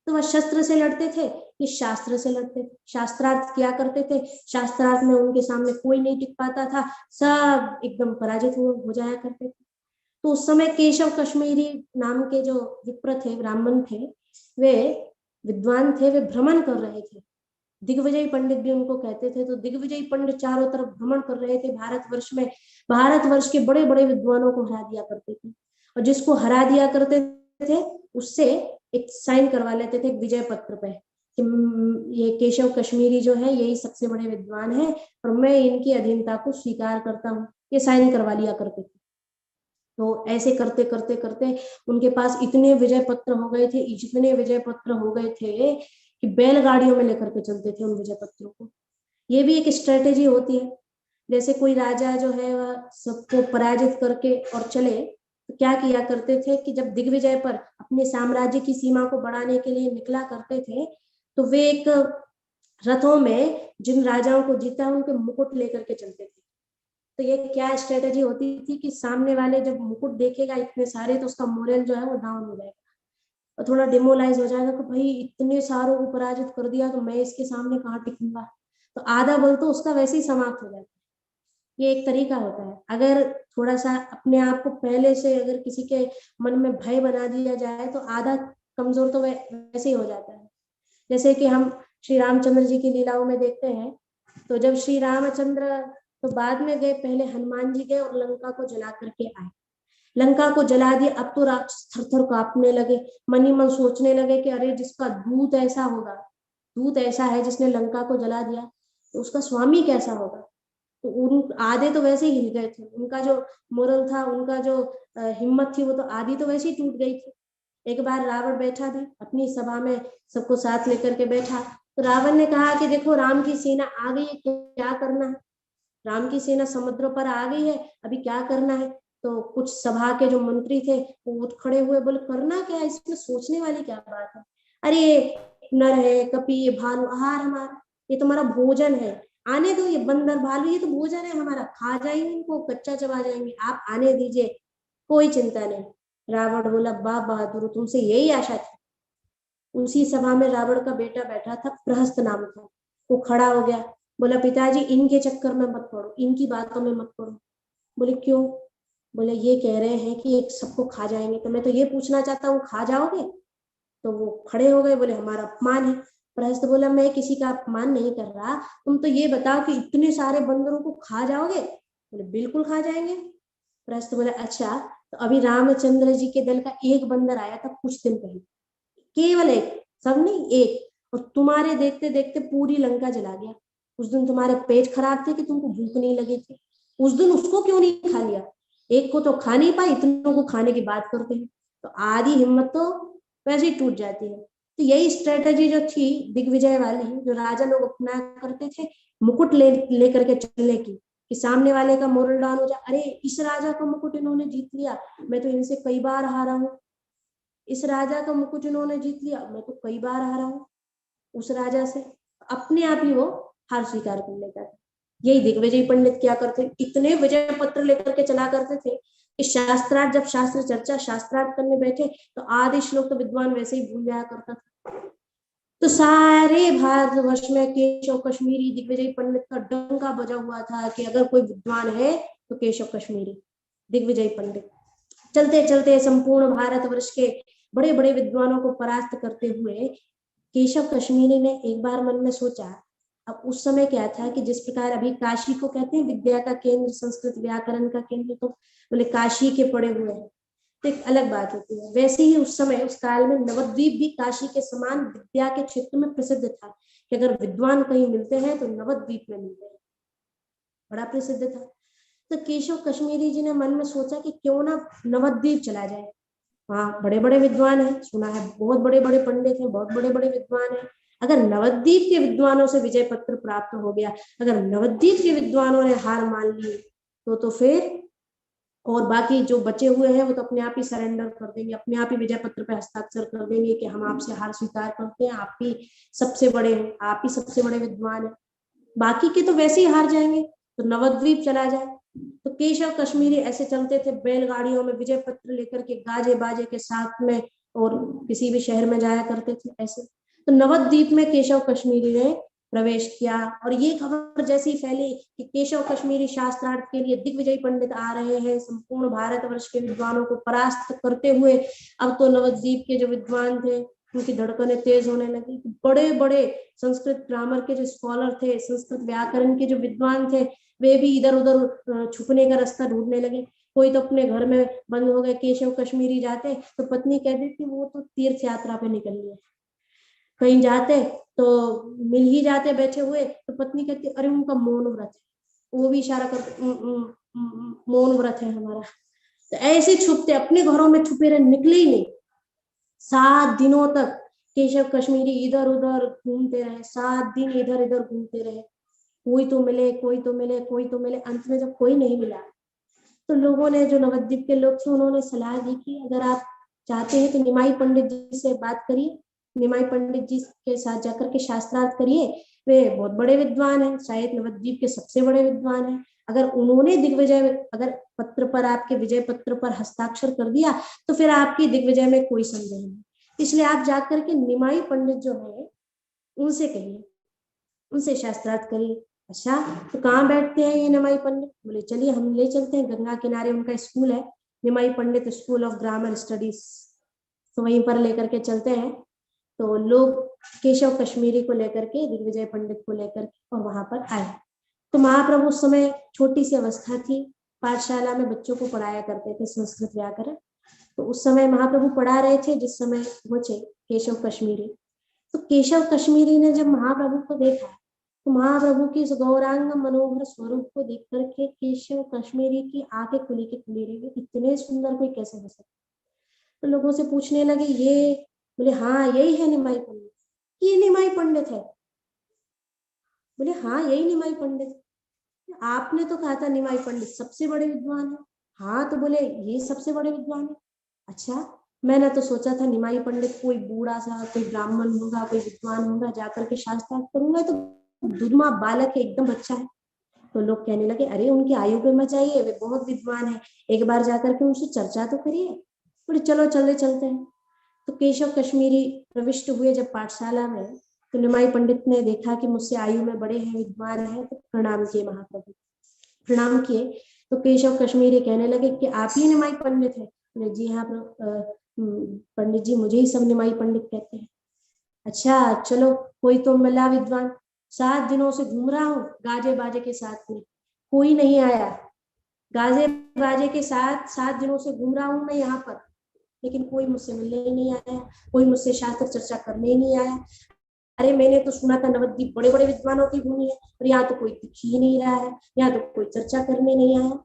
तो वह शस्त्र से लड़ते थे कि शास्त्र से लड़ते थे। शास्त्रार्थ क्या करते थे, शास्त्रार्थ में उनके सामने कोई नहीं टिक पाता था, सब एकदम पराजित हो जाया करते थे। तो उस समय केशव कश्मीरी नाम के जो विप्र थे, ब्राह्मण थे, वे विद्वान थे, वे भ्रमण कर रहे थे दिग्विजय पंडित भी उनको कहते थे। तो दिग्विजय पंडित चारों तरफ भ्रमण कर रहे थे भारतवर्ष में, भारतवर्ष के बड़े बड़े विद्वानों को हरा दिया करते थे, और जिसको हरा दिया करते थे उससे एक साइन करवा लेते थे विजय पत्र पे कि ये केशव कश्मीरी जो है यही सबसे बड़े विद्वान है और मैं इनकी अधीनता को स्वीकार करता हूँ, ये साइन करवा लिया करते थे। तो ऐसे करते करते करते उनके पास इतने विजय पत्र हो गए थे, जितने विजय पत्र हो गए थे कि बैलगाड़ियों में लेकर के चलते थे उन विजय पत्रों को। ये भी एक स्ट्रेटेजी होती है। जैसे कोई राजा जो है वह सबको पराजित करके और चले, तो क्या किया करते थे कि जब दिग्विजय पर अपने साम्राज्य की सीमा को बढ़ाने के लिए निकला करते थे, तो वे एक रथों में जिन राजाओं को जीता उनके मुकुट लेकर के चलते थे। तो ये क्या स्ट्रेटेजी होती थी कि सामने वाले जब मुकुट देखेगा इतने सारे, तो उसका मोरल जो है वो डाउन हो जाएगा और थोड़ा डिमोलाइज हो जाएगा कि भाई इतने सारों को पराजित कर दिया तो मैं इसके सामने कहाँ टिकूंगा, तो आधा बल तो उसका वैसे ही समाप्त हो जाता है। ये एक तरीका होता है। अगर थोड़ा सा अपने आप को पहले से अगर किसी के मन में भय बना दिया जाए तो आधा कमजोर तो वैसे ही हो जाता है। जैसे कि हम श्री रामचंद्र जी की लीलाओं में देखते हैं, तो जब श्री रामचंद्र तो बाद में गए, पहले हनुमान जी गए और लंका को जला करके आए। लंका को जला दिया, अब तो राक्षस थर थर कांपने लगे, मन ही मन सोचने लगे कि अरे जिसका दूत ऐसा होगा, दूत ऐसा है जिसने लंका को जला दिया, तो उसका स्वामी कैसा होगा। तो उन आधे तो वैसे ही हिल गए थे, उनका जो मोरल था, उनका जो हिम्मत थी, वो तो आधी तो वैसे ही टूट गई थी। एक बार रावण बैठा था अपनी सभा में, सबको साथ लेकर के बैठा, तो रावण ने कहा कि देखो राम की सेना आ गई है, क्या करना है, राम की सेना समुद्र पर आ गई है, अभी क्या करना है। तो कुछ सभा के जो मंत्री थे वो उठ खड़े हुए, बोले करना क्या है, इसमें सोचने वाली क्या बात है, अरे ये नर है, कपि, ये भालू आहार हमारा, ये तुम्हारा भोजन है, आने दो, ये बंदर भालू ये तो भोजन है हमारा, खा जाएंगे इनको, कच्चा चबा जाएंगे, आप आने दीजिए, कोई चिंता नहीं। रावण बोला वाह बहादुर, तुमसे यही आशा थी। उसी सभा में रावण का बेटा बैठा था, प्रहस्त नाम था, वो खड़ा हो गया, बोला पिताजी इनके चक्कर में मत पड़ो, इनकी बातों में मत पड़ो। बोले क्यों। बोले ये कह रहे हैं कि एक सबको खा जाएंगे, तो मैं तो ये पूछना चाहता हूँ खा जाओगे। तो वो खड़े हो गए, बोले हमारा अपमान है। प्रहस्त बोला मैं किसी का अपमान नहीं कर रहा, तुम तो ये बताओ कि इतने सारे बंदरों को खा जाओगे। बोले बिल्कुल खा जाएंगे। प्रहस्त बोले अच्छा, तो अभी रामचंद्र जी के दल का एक बंदर आया था कुछ दिन पहले, केवल एक, सब नहीं एक, और तुम्हारे देखते देखते पूरी लंका जला गया। उस दिन तुम्हारे पेट खराब थे कि तुमको भूख नहीं लगी थी, उस दिन उसको क्यों नहीं खा लिया, एक को तो खा नहीं पाई, इतनों को खाने की बात करते हैं। तो आधी हिम्मत तो वैसे ही टूट जाती है। तो यही स्ट्रेटेजी जो थी दिग्विजय वाली, जो राजा लोग अपना करते थे, मुकुट ले करके चलने की, कि सामने वाले का मोरल डाउन हो जाए, अरे इस राजा का मुकुट इन्होंने जीत लिया, मैं तो इनसे कई बार हारा हूँ, इस राजा का मुकुट इन्होंने जीत लिया, मैं तो कई बार हारा हूँ उस राजा से, अपने आप ही वो हार स्वीकार कर लेता था। यही दिग्विजय पंडित क्या करते, इतने विजय पत्र लेकर के चला करते थे कि शास्त्रार्थ, जब शास्त्र चर्चा शास्त्रार्थ करने बैठे तो आधे श्लोक तो विद्वान वैसे ही भूल जाया करता था। तो सारे भारतवर्ष में केशव कश्मीरी दिग्विजय पंडित का डंका बजा हुआ था कि अगर कोई विद्वान है तो केशव कश्मीरी दिग्विजय पंडित। चलते चलते संपूर्ण भारतवर्ष के बड़े बड़े विद्वानों को परास्त करते हुए केशव कश्मीरी ने एक बार मन में सोचा, अब उस समय क्या था कि जिस प्रकार अभी काशी को कहते हैं विद्या का केंद्र, संस्कृत व्याकरण का केंद्र, तो बोले काशी के पड़े हुए हैं, तो एक अलग बात होती है। वैसे ही उस समय उस काल में नवद्वीप भी काशी के समान विद्या के क्षेत्र में प्रसिद्ध था, कि अगर विद्वान कहीं मिलते हैं तो नवद्वीप में मिलते हैं, बड़ा प्रसिद्ध था। तो केशव कश्मीरी जी ने मन में सोचा कि क्यों ना नवद्वीप चला जाए, वहाँ बड़े बड़े विद्वान हैं, सुना है बहुत बड़े बड़े पंडित हैं, बहुत बड़े बड़े विद्वान हैं। अगर नवद्वीप के विद्वानों से विजय पत्र प्राप्त हो गया, अगर नवद्वीप के विद्वानों ने हार मान ली, तो फिर और बाकी जो बचे हुए हैं वो तो अपने आप ही सरेंडर कर देंगे, अपने आप ही विजय पत्र पे हस्ताक्षर कर देंगे कि हम आपसे हार स्वीकार करते हैं, आप ही सबसे बड़े हैं, आप ही सबसे बड़े विद्वान हैं, बाकी के तो वैसे ही हार जाएंगे, तो नवद्वीप चला जाए। तो केशव कश्मीरी ऐसे चलते थे बैलगाड़ियों में विजय पत्र लेकर के, गाजे बाजे के साथ में, और किसी भी शहर में जाया करते थे ऐसे। तो नवद्वीप में केशव कश्मीरी ने प्रवेश किया, और ये खबर जैसी फैली कि केशव कश्मीरी शास्त्रार्थ के लिए दिग्विजय पंडित आ रहे हैं, संपूर्ण भारतवर्ष के विद्वानों को परास्त करते हुए। अब तो नवद्वीप के जो विद्वान थे उनकी धड़कनें तेज होने लगी। बड़े बड़े संस्कृत ग्रामर के जो स्कॉलर थे, संस्कृत व्याकरण के जो विद्वान थे, वे भी इधर उधर छुपने का रास्ता ढूंढने लगे। कोई तो अपने घर में बंद हो गए। केशव कश्मीरी जाते तो पत्नी कहती थी वो तो तीर्थ यात्रा पे निकल गए। कहीं जाते तो मिल ही जाते बैठे हुए, तो पत्नी कहती अरे उनका मौन व्रत है। वो भी इशारा करते मौन व्रत है हमारा। तो ऐसे छुपते, अपने घरों में छुपे रहे, निकले ही नहीं। 7 दिनों तक केशव कश्मीरी इधर उधर घूमते रहे। 7 दिन इधर इधर घूमते रहे। कोई तो मिले, कोई तो मिले, कोई तो मिले। अंत में जब कोई नहीं मिला तो लोगों ने, जो नवद्वीप के लोग थे, उन्होंने सलाह दी कि अगर आप चाहते हैं तो निमाई पंडित जी से बात करिए, निमाई पंडित जी के साथ जाकर के शास्त्रार्थ करिए। वे बहुत बड़े विद्वान हैं, शायद नवद्वीप के सबसे बड़े विद्वान हैं। अगर उन्होंने दिग्विजय, अगर पत्र पर, आपके विजय पत्र पर हस्ताक्षर कर दिया तो फिर आपकी दिग्विजय में कोई संदेह नहीं। इसलिए आप जाकर के निमाई पंडित जो है उनसे कहिए, उनसे शास्त्रार्थ करिए। अच्छा, तो कहाँ बैठते हैं ये निमाई पंडित? बोले चलिए हम ले चलते हैं, गंगा किनारे उनका स्कूल है, निमाई पंडित स्कूल ऑफ ग्रामर स्टडीज, तो वहीं पर लेकर के चलते हैं। तो लोग केशव कश्मीरी को लेकर के, दिग्विजय पंडित को लेकर के, और वहां पर आए। तो महाप्रभु उस समय छोटी सी अवस्था थी, पाठशाला में बच्चों को पढ़ाया करते थे संस्कृत व्याकरण। तो उस समय महाप्रभु पढ़ा रहे थे जिस समय पहुंचे केशव कश्मीरी। तो केशव कश्मीरी ने जब महाप्रभु को देखा तो महाप्रभु की इस गौरांग मनोहर स्वरूप को देख करके केशव कश्मीरी की आंखें खुली की खुली रही, इतने सुंदर कोई कैसे हो सकता। तो लोगों से पूछने लगे ये, बोले हाँ यही है निमाई पंडित। ये निमाई पंडित है? बोले हाँ यही निमाई पंडित। आपने तो कहा था निमाई पंडित सबसे बड़े विद्वान है। हाँ, तो बोले ये सबसे बड़े विद्वान है। अच्छा, मैंने तो सोचा था निमाई पंडित कोई बूढ़ा सा, कोई ब्राह्मण होगा, कोई विद्वान होगा, जाकर के शास्त्रार्थ करूंगा। तो दुर्मा बालक है, एकदम बच्चा है। तो लोग कहने लगे अरे उनकी आयु पे मत जाइए, वे बहुत विद्वान है, एक बार जाकर के उनसे चर्चा तो करिए। बोले चलो चलते हैं। तो केशव कश्मीरी प्रविष्ट हुए जब पाठशाला में, तो निमाई पंडित ने देखा कि मुझसे आयु में बड़े हैं, विद्वान हैं, तो प्रणाम किए महाप्रभु, प्रणाम किए। तो केशव कश्मीरी कहने लगे कि आप ही निमाई पंडित है? बोले जी हाँ पंडित जी, मुझे ही सब निमाई पंडित कहते हैं। अच्छा चलो, कोई तो मिला विद्वान। 7 दिनों से घूम रहा हूँ गाजे बाजे के साथ में, कोई नहीं आया। गाजे बाजे के साथ 7 दिनों से घूम रहा हूँ मैं यहाँ पर, लेकिन कोई मुझसे मिलने ही नहीं आया, कोई मुझसे शास्त्र चर्चा करने ही नहीं आया। अरे मैंने तो सुना था नवद्वीप बड़े बड़े विद्वानों की भूमि है, और यहाँ तो कोई दिख ही नहीं रहा है, यहाँ तो कोई चर्चा करने नहीं आया।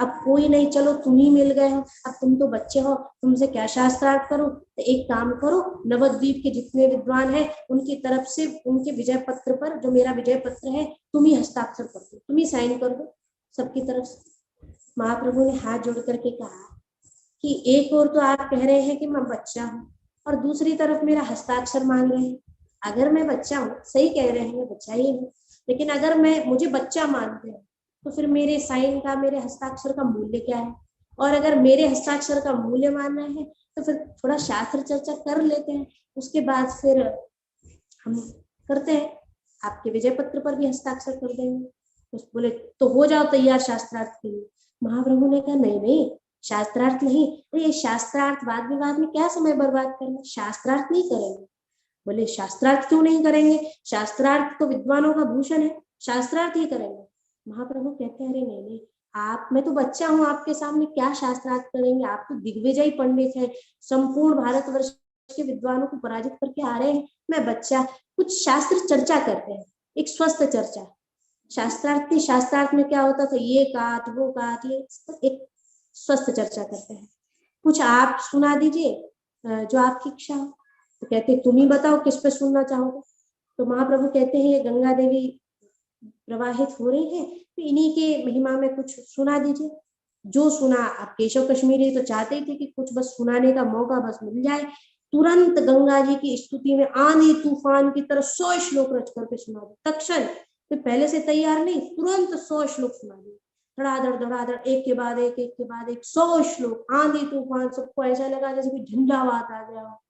अब कोई नहीं, चलो तुम ही मिल गए हो, अब तुम तो बच्चे हो, तुमसे क्या शास्त्रार्थ करो। तो एक काम करो, नवद्वीप के जितने विद्वान हैं उनकी तरफ से उनके विजय पत्र पर, जो मेरा विजय पत्र है, तुम ही हस्ताक्षर कर दो, तुम ही साइन कर दो सबकी तरफ से। महाप्रभु ने हाथ जोड़ करके कहा कि एक और तो आप कह रहे हैं कि मैं बच्चा हूँ, और दूसरी तरफ मेरा हस्ताक्षर मांग रहे हैं। अगर मैं बच्चा हूँ, सही कह रहे हैं, मैं बच्चा ही हूँ, लेकिन अगर मैं मुझे बच्चा मानते हैं तो फिर मेरे साइन का, मेरे हस्ताक्षर का मूल्य क्या है? और अगर मेरे हस्ताक्षर का मूल्य मानना है तो फिर थोड़ा शास्त्र चर्चा कर लेते हैं, उसके बाद फिर हम करते हैं, आपके विजय पत्र पर भी हस्ताक्षर कर देंगे। तो बोले तो हो जाओ तैयार शास्त्रार्थ के लिए। महाप्रभु ने कहा नहीं नहीं, शास्त्रार्थ नहीं, तो ये शास्त्रार्थ वाद विवाद में क्या समय बर्बाद करना, शास्त्रार्थ नहीं करेंगे। बोले शास्त्रार्थ क्यों नहीं करेंगे? शास्त्रार्थ तो विद्वानों का भूषण है, शास्त्रार्थ ही करेंगे। महाप्रभु कहते हैं अरे नहीं नहीं, आप, मैं तो बच्चा हूँ आपके सामने, क्या शास्त्रार्थ करेंगे? आप तो दिग्विजयी पंडित है, संपूर्ण भारतवर्ष के विद्वानों को पराजित करके आ रहे हैं, मैं बच्चा। कुछ शास्त्र चर्चा करते हैं, एक स्वस्थ चर्चा। शास्त्रार्थ में क्या होता था, ये काट वो काट, ये एक स्वस्थ चर्चा करते हैं। कुछ आप सुना दीजिए जो आपकी इच्छा हो। तो कहते तुम ही बताओ किस पे सुनना चाहोगे। तो महाप्रभु कहते हैं ये गंगा देवी प्रवाहित हो रही है, तो इन्हीं के महिमा में कुछ सुना दीजिए। जो सुना, आप केशव कश्मीरी तो चाहते ही थे कि कुछ बस सुनाने का मौका बस मिल जाए। तुरंत गंगा जी की स्तुति में आंधी तूफान की तरह 100 श्लोक रच करके सुना दे तत्क्षण। तो पहले से तैयार नहीं, तुरंत 100 श्लोक सुना दिए, धड़ाधड़ एक के बाद एक, एक के बाद एक, 100 श्लोक, आंधी तूफान। सबको ऐसा लगा जैसे कोई झंडावात आ गया हो।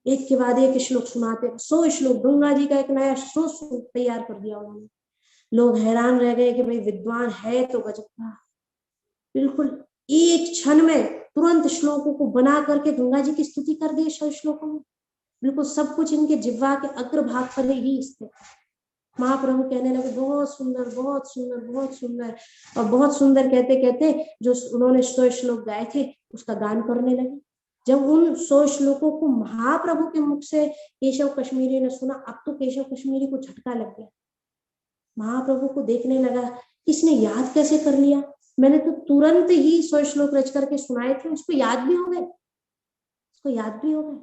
एक के बाद एक श्लोक सुनाते, 100 श्लोक, गंगा जी का एक नया श्लोक तैयार कर दिया उन्होंने। लोग हैरान रह गए कि भाई विद्वान है तो गजब का, बिल्कुल एक क्षण में तुरंत श्लोकों को बना करके गंगा जी की स्तुति कर दी 100 श्लोकों में। बिल्कुल सब कुछ इनके जिह्वा के अग्रभाग पर ही स्थित। महाप्रभु कहने लगे बहुत सुंदर, बहुत सुंदर, बहुत सुंदर। और बहुत सुंदर कहते कहते जो उन्होंने 100 श्लोक गाए थे उसका गान करने लगे। जब उन 100 श्लोकों को महाप्रभु के मुख से केशव कश्मीरी ने सुना, अब तो केशव कश्मीरी को झटका लग गया। महाप्रभु को देखने लगा, इसने याद कैसे कर लिया, मैंने तो तुरंत ही 100 श्लोक रच करके सुनाए थे, उसको याद भी हो गए, उसको याद भी हो गए।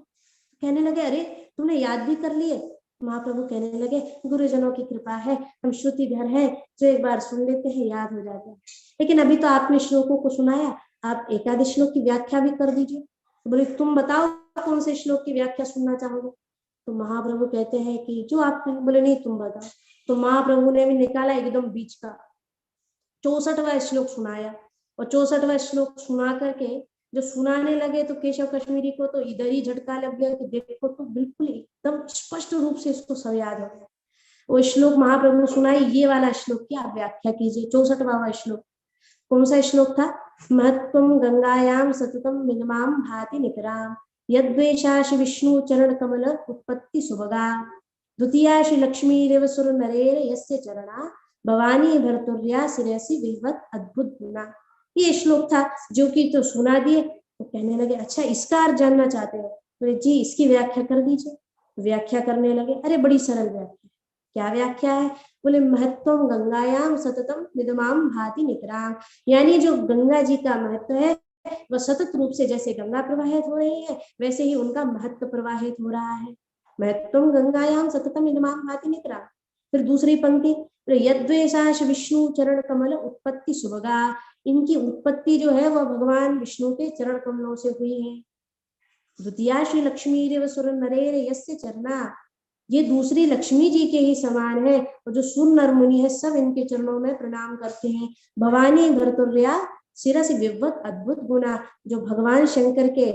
कहने लगे अरे तुमने याद भी कर लिए। महाप्रभु कहने लगे गुरुजनों की कृपा है, हम श्रुतिधर हैं, जो एक बार सुन लेते हैं याद हो जाता है। लेकिन अभी तो आपने श्लोकों को सुनाया, आप एकादश श्लोक की व्याख्या भी कर दीजिए। तो बोले तुम बताओ कौन से श्लोक की व्याख्या सुनना चाहोगे। तो महाप्रभु कहते हैं कि जो आप कहें। बोले नहीं तुम बताओ। तो महाप्रभु ने भी निकाला एकदम बीच का 64वां श्लोक सुनाया। और 64वां श्लोक सुना करके जो सुनाने लगे तो केशव कश्मीरी को तो इधर ही झटका लग गया कि देखो तो बिल्कुल एकदम स्पष्ट रूप से इसको सब याद हो गया। वो श्लोक महाप्रभु सुनाई, ये वाला श्लोक की आप व्याख्या कीजिए। 64वां श्लोक कौन सा श्लोक था? महत्वम गंगायाम सततम मिनमाम भाति नितराम यद्वेषाशि विष्णु चरण कमल उत्पत्ति सुभगा द्वितीया श्री लक्ष्मी रेव सुर नरेर यस्य चरणा भवानी भरतुर्या सिरसी विहवत अद्भुत गुना। ये श्लोक था जो कि तो सुना दिए। तो कहने लगे अच्छा इसका अर्थ जानना चाहते हो? बोले जी इसकी व्याख्या कर दीजिए। व्याख्या करने लगे। अरे बड़ी सरल व्याख्या। क्या व्याख्या है? बोले महत्वम गंगायाम सततम विदमाम भाति नितराम, यानी जो गंगा जी का महत्व है वह सतत रूप से जैसे गंगा प्रवाहित हो रही है वैसे ही उनका महत्व प्रवाहित हो रहा है। महत्वम गंगायाम सततम विदमाम भाति नितराम। फिर दूसरी पंक्ति यद्वेषाश विष्णु चरण कमल उत्पत्ति सुभगा, इनकी उत्पत्ति जो है वह भगवान विष्णु के चरण कमलों से हुई है। द्वितीया श्री लक्ष्मी रेव सुर नरेर यस्य चरणा, ये दूसरी लक्ष्मी जी के ही समान है और जो सुर नर मुनि है सब इनके चरणों में प्रणाम करते हैं। भवानी भरतुर्या सिरस विवत अद्भुत गुना, जो भगवान शंकर के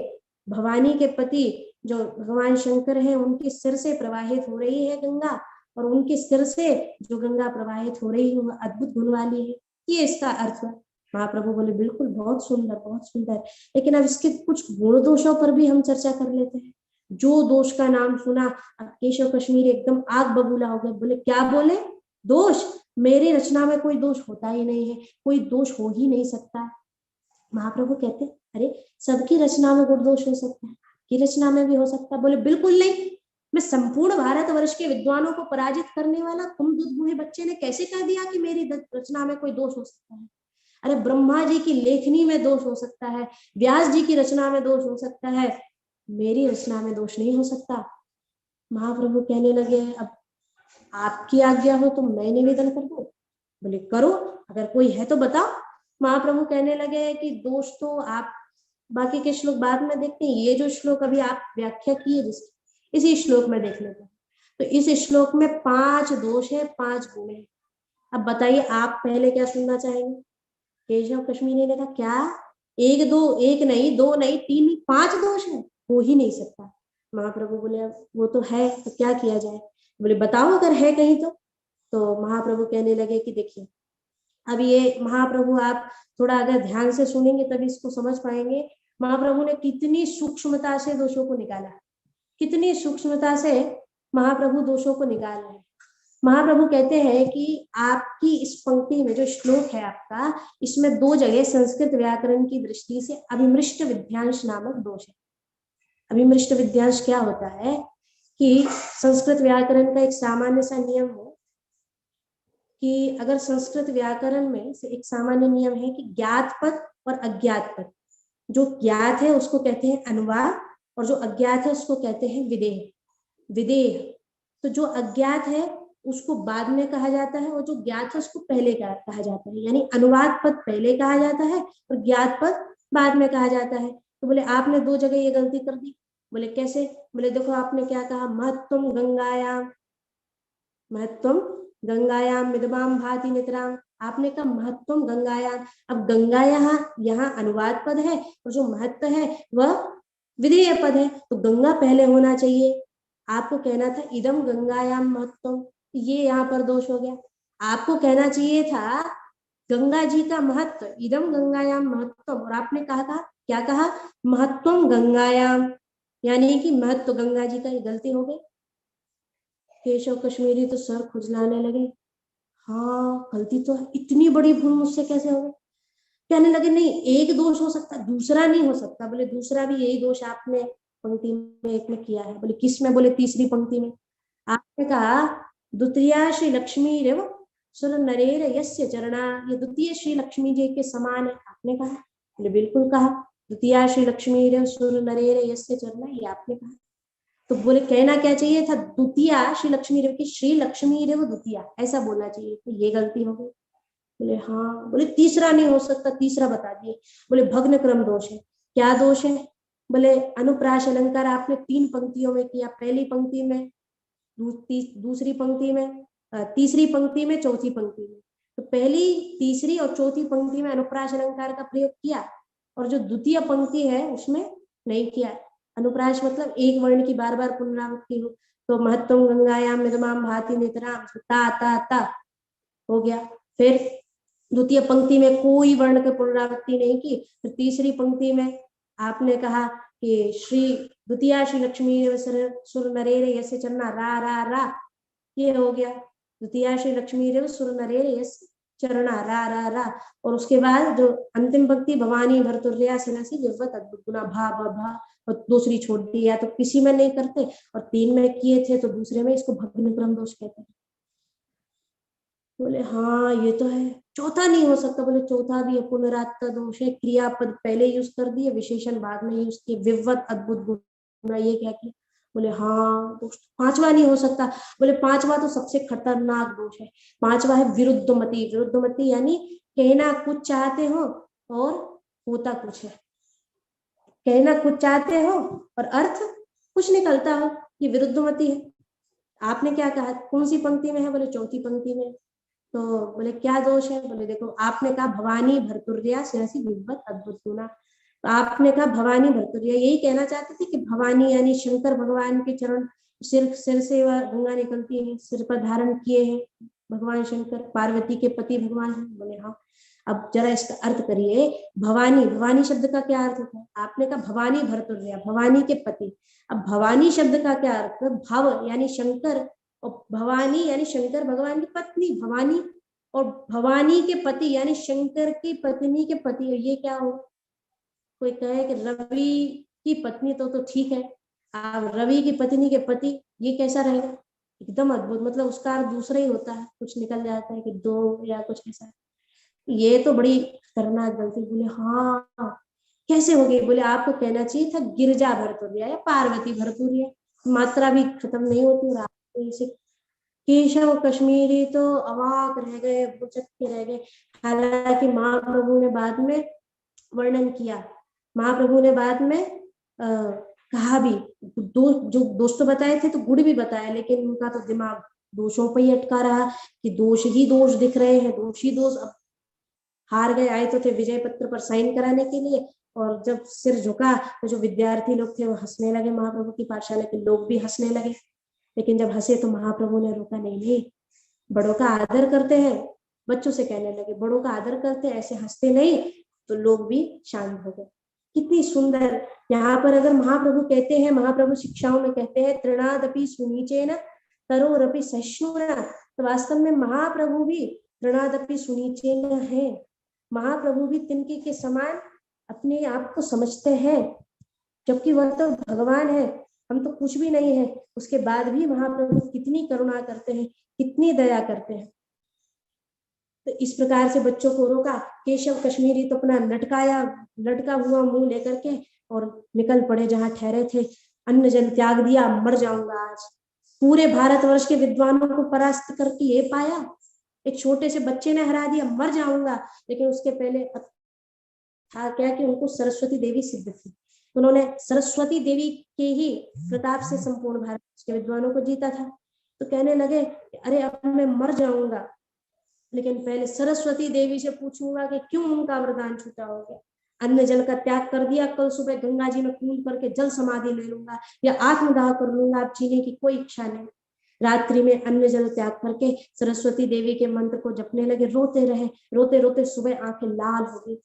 भवानी के पति जो भगवान शंकर है उनके सिर से प्रवाहित हो रही है गंगा, और उनके सिर से जो गंगा प्रवाहित हो रही है वह अद्भुत गुण वाली है। ये इसका अर्थ है। महाप्रभु बोले बिल्कुल बहुत सुंदर, बहुत सुंदर। लेकिन अब इसके कुछ गुण दोषों पर भी हम चर्चा कर लेते हैं। जो दोष का नाम सुना अब केशव कश्मीरी एकदम आग बबूला हो गए। बोले क्या बोले? दोष? मेरी रचना में कोई दोष होता ही नहीं है, कोई दोष हो ही नहीं सकता। महाप्रभु कहते अरे सबकी रचना में गुण दोष हो सकता है, की रचना में भी हो सकता है। बोले बिल्कुल नहीं, मैं संपूर्ण भारतवर्ष के विद्वानों को पराजित करने वाला तुम दुधमुहे बच्चे ने कैसे कह दिया कि मेरी रचना में कोई दोष हो सकता है? अरे ब्रह्मा जी की लेखनी में दोष हो सकता है, व्यास जी की रचना में दोष हो सकता है, मेरी रचना में दोष नहीं हो सकता। महाप्रभु कहने लगे अब आपकी आज्ञा हो तो मैं निवेदन कर दूं। बोले करो, अगर कोई है तो बताओ। महाप्रभु कहने लगे कि दोष तो आप बाकी के श्लोक बाद में देखते हैं, ये जो श्लोक अभी आप व्याख्या किए जिसकी इसी श्लोक में देख लेते हैं। तो इस श्लोक में 5 दोष है, 5 गुण है। अब बताइए आप पहले क्या सुनना चाहेंगे? केशव कश्मीरी ने कहा क्या एक नहीं, 2 नहीं, 3 नहीं, 5 दोष है, हो ही नहीं सकता। महाप्रभु बोले वो तो है, तो क्या किया जाए? बोले बताओ अगर है कहीं तो महाप्रभु कहने लगे कि देखिए अब ये महाप्रभु आप थोड़ा अगर ध्यान से सुनेंगे तभी इसको समझ पाएंगे। महाप्रभु ने कितनी सूक्ष्मता से दोषों को निकाला, कितनी सूक्ष्मता से महाप्रभु दोषों को निकाल रहे हैं। महाप्रभु कहते हैं कि आपकी इस पंक्ति में जो श्लोक है आपका, इसमें 2 जगह संस्कृत व्याकरण की दृष्टि से अभिमृष्ट विध्यांश नामक दोष है। अभिमृष्ट विध्यांश क्या होता है कि संस्कृत व्याकरण का एक सामान्य सा नियम है कि अगर संस्कृत व्याकरण में से एक सामान्य नियम है कि ज्ञात पद और अज्ञात पद, जो ज्ञात है उसको कहते हैं अनुवाद और जो अज्ञात है उसको कहते हैं विदेह। विदेह तो जो अज्ञात है उसको बाद में कहा जाता है और जो ज्ञात है उसको पहले कहा जाता है। यानी अनुवाद पद पहले कहा जाता है और ज्ञात पद बाद में कहा जाता है। तो बोले आपने 2 जगह ये गलती कर दी। बोले कैसे? बोले देखो आपने क्या कहा, महत्वम गंगायाम, महत्वम गंगायाम मिदमाम भाति नितराम, आपने कहा महत्वम गंगायाम। अब गंगा यहाँ अनुवाद पद है और जो महत्व है वह विधेय पद है, तो गंगा पहले होना चाहिए। आपको कहना था इदम गंगायाम महत्वम, ये यहाँ पर दोष हो गया। आपको कहना चाहिए था गंगा जी का महत्व, इदम गंगायाम महत्वम, और आपने कहा था क्या कहा? महत्वम गंगायाम, यानी कि महत्व गंगा जी का। ये गलती हो गई। केशव कश्मीरी तो सर खुजलाने लगे। हाँ गलती तो है, इतनी बड़ी भूल मुझसे कैसे हो गई? कहने लगे नहीं, एक दोष हो सकता, दूसरा नहीं हो सकता। बोले दूसरा भी यही दोष आपने पंक्ति में एक में किया है। बोले किस में? बोले तीसरी पंक्ति में। आपने कहा द्वितीया श्री लक्ष्मी रेव सुर नरेर यस्य चरणा, ये द्वितीय श्री लक्ष्मी जी के समान है, आपने कहा। बोले बिल्कुल कहा। द्वितीया श्री लक्ष्मी रेव सुर नरेर यस्य चरणा, ये आपने कहा। तो बोले कहना क्या चाहिए था? द्वितीया श्री लक्ष्मी रेव की श्री लक्ष्मी रेव द्वितीया, ऐसा बोलना चाहिए। तो ये गलती हो गई। बोले हाँ। बोले तीसरा नहीं हो सकता, तीसरा बता दिए। बोले भग्न क्रम दोष है। क्या दोष है? बोले अनुप्रास अलंकार आपने 3 पंक्तियों में किया, पहली पंक्ति में, दूसरी पंक्ति में, तीसरी पंक्ति में, चौथी पंक्ति में। तो पहली, तीसरी और चौथी पंक्ति में अनुप्रास अलंकार का प्रयोग किया, और जो द्वितीय पंक्ति है उसमें नहीं किया। अनुप्रास मतलब एक वर्ण की बार बार पुनरावृत्ति हो। तो महत्वम गंगायाम निगमाम भाति नेत्राम, ता ता ता हो गया। फिर द्वितीय पंक्ति में कोई वर्ण की पुनरावृत्ति नहीं की। फिर तीसरी पंक्ति में आपने कहा कि श्री द्वितीया श्री लक्ष्मी सुर नरेर यस्य चरणा, रा रा रा, ये हो गया। द्वितीया श्री लक्ष्मी रेव सुर नरेर यस्य चरणा, रा रा रा। और उसके बाद जो अंतिम पंक्ति भवानी भर्तुर्या सेनासी विवत अद्भुत गुना भा भा भा, और दूसरी छोड़ दी। या तो किसी में नहीं करते और 3 में किए थे तो दूसरे में, इसको भग्न क्रम दोष कहते हैं। बोले हाँ ये तो है। चौथा नहीं हो सकता। बोले चौथा भी है, पुनरात का दोष है। क्रियापद पहले यूज कर दिए, विशेषण बाद में यूज किए, विवत अद्भुत गुना, ये क्या किया? बोले हाँ दोष। 5वां नहीं हो सकता। बोले 5वां तो सबसे खतरनाक दोष है। 5वां है विरुद्धमति। विरुद्धमति यानी कहना कुछ चाहते हो और होता कुछ है। कहना कुछ चाहते हो और अर्थ कुछ निकलता हो, ये विरुद्धमति है। आपने क्या कहा? कौन सी पंक्ति में है? बोले चौथी पंक्ति में। तो बोले क्या दोष है? बोले देखो आपने कहा भवानी भर्तुर्या शिरसी विवत अद्भुत गुना। तो आपने कहा भवानी भर्तुर्या, यही कहना चाहते थे कि भवानी यानी शंकर भगवान के चरण, सिर से वह गंगा निकलती है, सिर पर धारण किए हैं भगवान शंकर, पार्वती के पति भगवान है। बोले हाँ। अब जरा इसका अर्थ करिए। भवानी, भवानी शब्द का क्या अर्थ होता है? आपने कहा भवानी भर्तुर्या, भवानी के पति। अब भवानी शब्द का क्या अर्थ है? भव यानी शंकर, और भवानी यानी शंकर भगवान की पत्नी भवानी, और भवानी के पति यानी शंकर की पत्नी के पति। ये क्या हो? कोई कहे कि रवि की पत्नी तो ठीक है, आप रवि की पत्नी के पति, ये कैसा रहेगा? एकदम अद्भुत। मतलब उसका अर्थ दूसरा ही होता है, कुछ निकल जाता है कि दो या कुछ ऐसा। ये तो बड़ी खतरनाक गलती। बोले हाँ कैसे हो गई? बोले आपको कहना चाहिए था गिरजा भर्तुर्या या पार्वती भर्तुर्या, मात्रा भी खत्म नहीं होती। और केशव कश्मीरी तो अवाक रह गए, बुचक के रह गए। हालांकि महाप्रभु ने बाद में वर्णन किया, महाप्रभु ने बाद में कहा भी, जो दोष तो बताए थे तो गुण भी बताया, लेकिन उनका तो दिमाग दोषों पर ही अटका रहा कि दोष ही दोष दिख रहे हैं, दोष ही दोष। अब हार गए, आए तो थे विजय पत्र पर साइन कराने के लिए, और जब सिर झुका तो जो विद्यार्थी लोग थे वो हंसने लगे, महाप्रभु की पाठशाला के लोग भी हंसने लगे। लेकिन जब हंसे तो महाप्रभु ने रोका, नहीं नहीं, बड़ों का आदर करते हैं। बच्चों से कहने लगे बड़ों का आदर करते हैं, ऐसे हंसते नहीं। तो लोग भी शांत हो गए। कितनी सुंदर। यहाँ पर अगर महाप्रभु कहते हैं, महाप्रभु शिक्षाओं में कहते हैं तृणादपि सुनीचेन तरोरपि सहिष्णुना, तो वास्तव में महाप्रभु भी तृणादपि सुनीचेन है। महाप्रभु भी तिनके के समान अपने आप को समझते हैं, जबकि वह तो भगवान है, हम तो कुछ भी नहीं है। उसके बाद भी महाप्रभु कितनी करुणा करते हैं, कितनी दया करते हैं। तो इस प्रकार से बच्चों को रोका। केशव कश्मीरी तो अपना लटका हुआ मुंह लेकर के और निकल पड़े जहां ठहरे थे। अन्न जल त्याग दिया, मर जाऊंगा आज। पूरे भारतवर्ष के विद्वानों को परास्त करके ये पाया, एक छोटे से बच्चे ने हरा दिया, मर जाऊंगा। लेकिन उसके पहले था क्या कि उनको सरस्वती देवी सिद्ध थी, उन्होंने सरस्वती देवी के ही प्रताप से संपूर्ण भारत के विद्वानों को जीता था। तो कहने लगे अरे अब मैं मर जाऊंगा, लेकिन पहले सरस्वती देवी से पूछूंगा कि क्यों उनका वरदान छूटा हो गया। अन्न जल का त्याग कर दिया, कल सुबह गंगा जी में कूद करके जल समाधि ले लूंगा या आत्मदाह कर लूंगा, अब जीने की कोई इच्छा नहीं। रात्रि में अन्न जल त्याग करके सरस्वती देवी के मंत्र को जपने लगे, रोते रहे, रोते रोते सुबह आंखें लाल हो गई।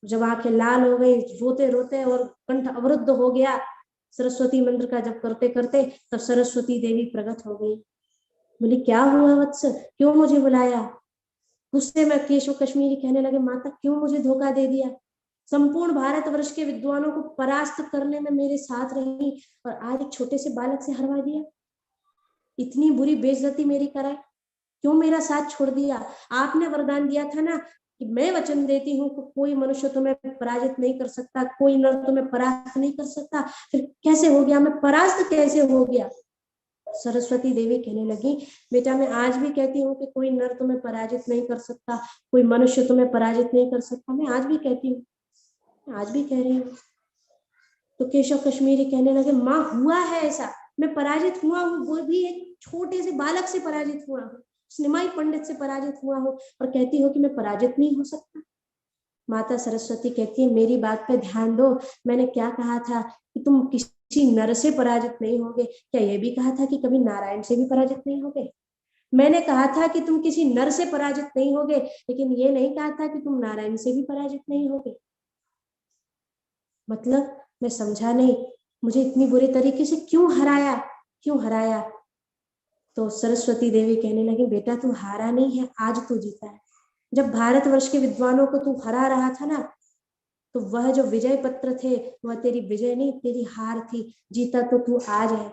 जब आंखें लाल हो गई रोते रोते और कंठ अवरुद्ध हो गया सरस्वती मंत्र का जप करते करते, तब सरस्वती देवी प्रकट हो गई। बोली क्या हुआ वत्स, क्यों मुझे बुलाया? गुस्से में केशव कश्मीरी कहने लगे माता क्यों मुझे धोखा दे दिया? संपूर्ण भारतवर्ष के विद्वानों को परास्त करने में मेरे साथ रही और आज एक छोटे से बालक से हरवा दिया। इतनी बुरी बेइज्जती मेरी कराई, क्यों मेरा साथ छोड़ दिया? आपने वरदान दिया था ना कि मैं वचन देती हूँ कि कोई मनुष्य तुम्हें पराजित नहीं कर सकता, कोई नर तुम्हें परास्त नहीं कर सकता। फिर कैसे हो गया, मैं परास्त कैसे हो गया? सरस्वती देवी कहने लगी बेटा मैं आज भी कहती हूँ कि कोई नर तुम्हें पराजित नहीं कर सकता, कोई मनुष्य तुम्हें पराजित नहीं कर सकता। मैं आज भी कहती हूँ, आज भी कह रही हूँ। तो केशव कश्मीरी कहने लगे माँ हुआ है ऐसा, मैं पराजित हुआ हूँ, वो भी एक छोटे से बालक से पराजित हुआ हूँ, निमाई पंडित से पराजित हुआ हूँ, और कहती हो कि मैं पराजित नहीं हो सकता। माता सरस्वती कहती है मेरी बात पे ध्यान दो, मैंने क्या कहा था कि तुम किसी नर से पराजित नहीं होगे? क्या ये भी कहा था कि कभी नारायण से भी पराजित नहीं होगे? मैंने कहा था कि तुम किसी नर से पराजित नहीं होगे, लेकिन ये नहीं कहा था कि तुम नारायण से भी पराजित नहीं होगे। मतलब मैं समझा नहीं, मुझे इतनी बुरी तरीके से क्यों हराया, क्यों हराया? तो सरस्वती देवी कहने लगी बेटा तू हारा नहीं है, आज तू जीता है। जब भारतवर्ष के विद्वानों को तू हरा रहा था ना, तो वह जो विजय पत्र थे वह तेरी विजय नहीं तेरी हार थी। जीता तो तू आज है।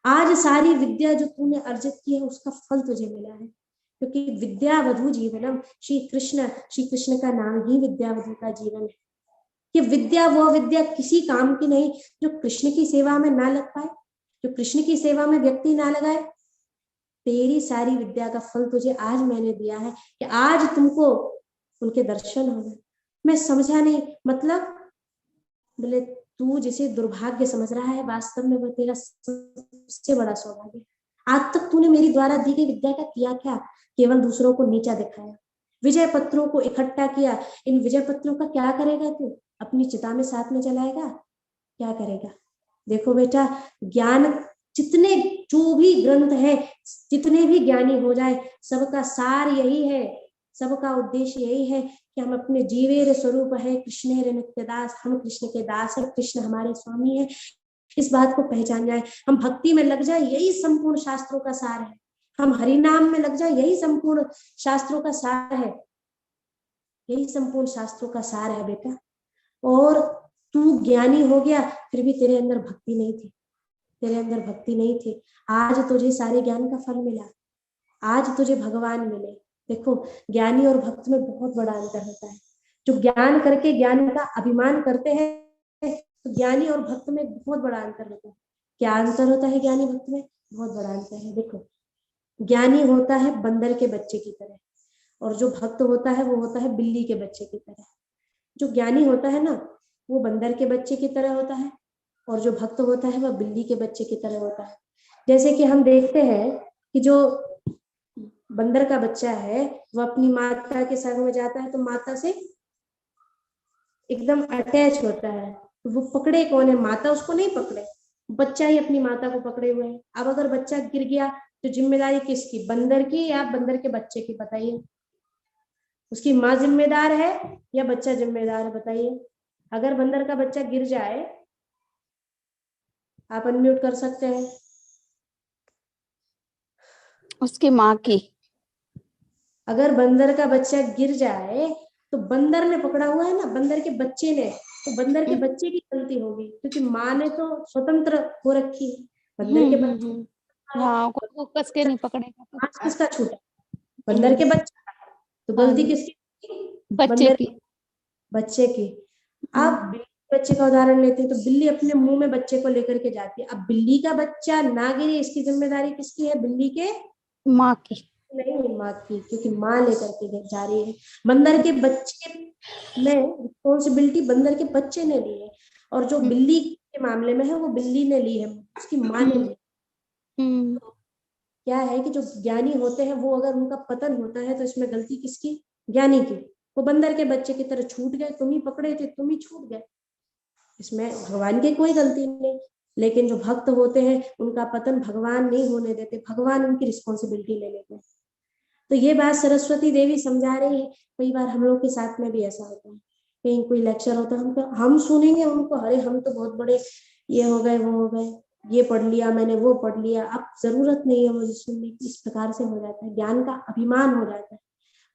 आज सारी विद्या जो तूने अर्जित की है उसका फल तुझे मिला है, क्योंकि विद्यावधु जीवनम, श्री कृष्ण का नाम ही विद्यावधु का जीवन है। कि विद्या वो विद्या किसी काम की नहीं जो कृष्ण की सेवा में ना लग पाए, जो कृष्ण की सेवा में व्यक्ति ना लगाए। तेरी सारी विद्या का फल तुझे आज मैंने दिया है कि आज तुमको उनके दर्शन हो गए। मैं समझा नहीं, मतलब बोले तू जिसे दुर्भाग्य समझ रहा है वास्तव में वह तेरा सबसे बड़ा सौभाग्य। आज तक तूने मेरी द्वारा दी गई विद्या का किया क्या? केवल दूसरों को नीचा दिखाया, विजय पत्रों को इकट्ठा किया। इन विजय पत्रों का क्या करेगा तू? अपनी चिता में साथ में जलाएगा? क्या करेगा? देखो बेटा, ज्ञान जितने जो भी ग्रंथ है, जितने भी ज्ञानी हो जाए, सबका सार यही है, सबका उद्देश्य यही है कि हम अपने जीवेर स्वरूप है कृष्णेर नित्यदास, हम कृष्ण के दास है, कृष्ण हमारे स्वामी है, इस बात को पहचान जाए। हम भक्ति में लग जाए, यही संपूर्ण शास्त्रों का सार है। हम हरि नाम में लग जाए, यही संपूर्ण शास्त्रों का सार है, यही संपूर्ण शास्त्रों का सार है बेटा। और तू ज्ञानी हो गया फिर भी तेरे अंदर भक्ति नहीं थी, तेरे अंदर भक्ति नहीं थी। आज तुझे सारे ज्ञान का फल मिला, आज तुझे भगवान मिले। देखो ज्ञानी और भक्त में बहुत बड़ा अंतर होता है। जो ज्ञान करके ज्ञान का अभिमान करते हैं, तो ज्ञानी और भक्त में बहुत बड़ा अंतर होता है। क्या अंतर होता है ज्ञानी भक्त में? बहुत बड़ा अंतर है। देखो ज्ञानी होता है बंदर के बच्चे की तरह, और जो भक्त होता है वो होता है बिल्ली के बच्चे की तरह। जो ज्ञानी होता है ना वो बंदर के बच्चे की तरह होता है, और जो भक्त होता है वह बिल्ली के बच्चे की तरह होता है। जैसे कि हम देखते हैं कि जो बंदर का बच्चा है वह अपनी माता के संग में जाता है तो माता से एकदम अटैच होता है। वो पकड़े कौन है? माता उसको नहीं पकड़े, बच्चा ही अपनी माता को पकड़े हुए है। अब अगर बच्चा गिर गया तो जिम्मेदारी किसकी? बंदर की या बंदर के बच्चे की? बताइए। उसकी माँ जिम्मेदार है या बच्चा जिम्मेदार है? बताइए। अगर बंदर का बच्चा गिर जाए, आप अनम्यूट कर सकते हैं। उसकी माँ की। अगर बंदर का बच्चा गिर जाए तो बंदर ने पकड़ा हुआ है ना, बंदर के बच्चे ने, तो बंदर के बच्चे की गलती होगी, क्योंकि माँ ने तो स्वतंत्र हो रखी है। बंदर के बच्चे हाँ, को कस के नहीं पकड़ेगा तो। हाथ किसका छूटा? बंदर के बच्चे। तो गलती किसकी? बच्चे बंदर की। बच्चे की। अब बिल्ली के बच्चे का उदाहरण लेते हैं तो बिल्ली अपने मुंह में बच्चे को लेकर के जाती है। अब बिल्ली का बच्चा ना गिरे इसकी जिम्मेदारी किसकी है? बिल्ली के माँ की। नहीं, माँ की, क्योंकि माँ लेकर के जा रही है। बंदर के बच्चे में रिस्पॉन्सिबिलिटी बंदर के बच्चे ने ली है, और जो बिल्ली के मामले में है वो बिल्ली ने ली है, उसकी माँ ने ली। क्या है कि जो ज्ञानी होते हैं वो अगर उनका पतन होता है तो इसमें गलती किसकी? ज्ञानी की। वो बंदर के बच्चे की तरह छूट गए, तुम ही पकड़े थे, तुम ही छूट गए, इसमें भगवान की कोई गलती नहीं। लेकिन जो भक्त होते हैं उनका पतन भगवान नहीं होने देते, भगवान उनकी रिस्पॉन्सिबिलिटी ले लेते हैं। तो ये बात सरस्वती देवी समझा रही है। कई बार हम लोग के साथ में भी ऐसा होता है कहीं कोई लेक्चर होता है हम सुनेंगे उनको, अरे हम तो बहुत बड़े ये हो गए वो हो गए, ये पढ़ लिया मैंने वो पढ़ लिया, अब जरूरत नहीं है मुझे सुनने की। इस प्रकार से हो जाता है, ज्ञान का अभिमान हो जाता है,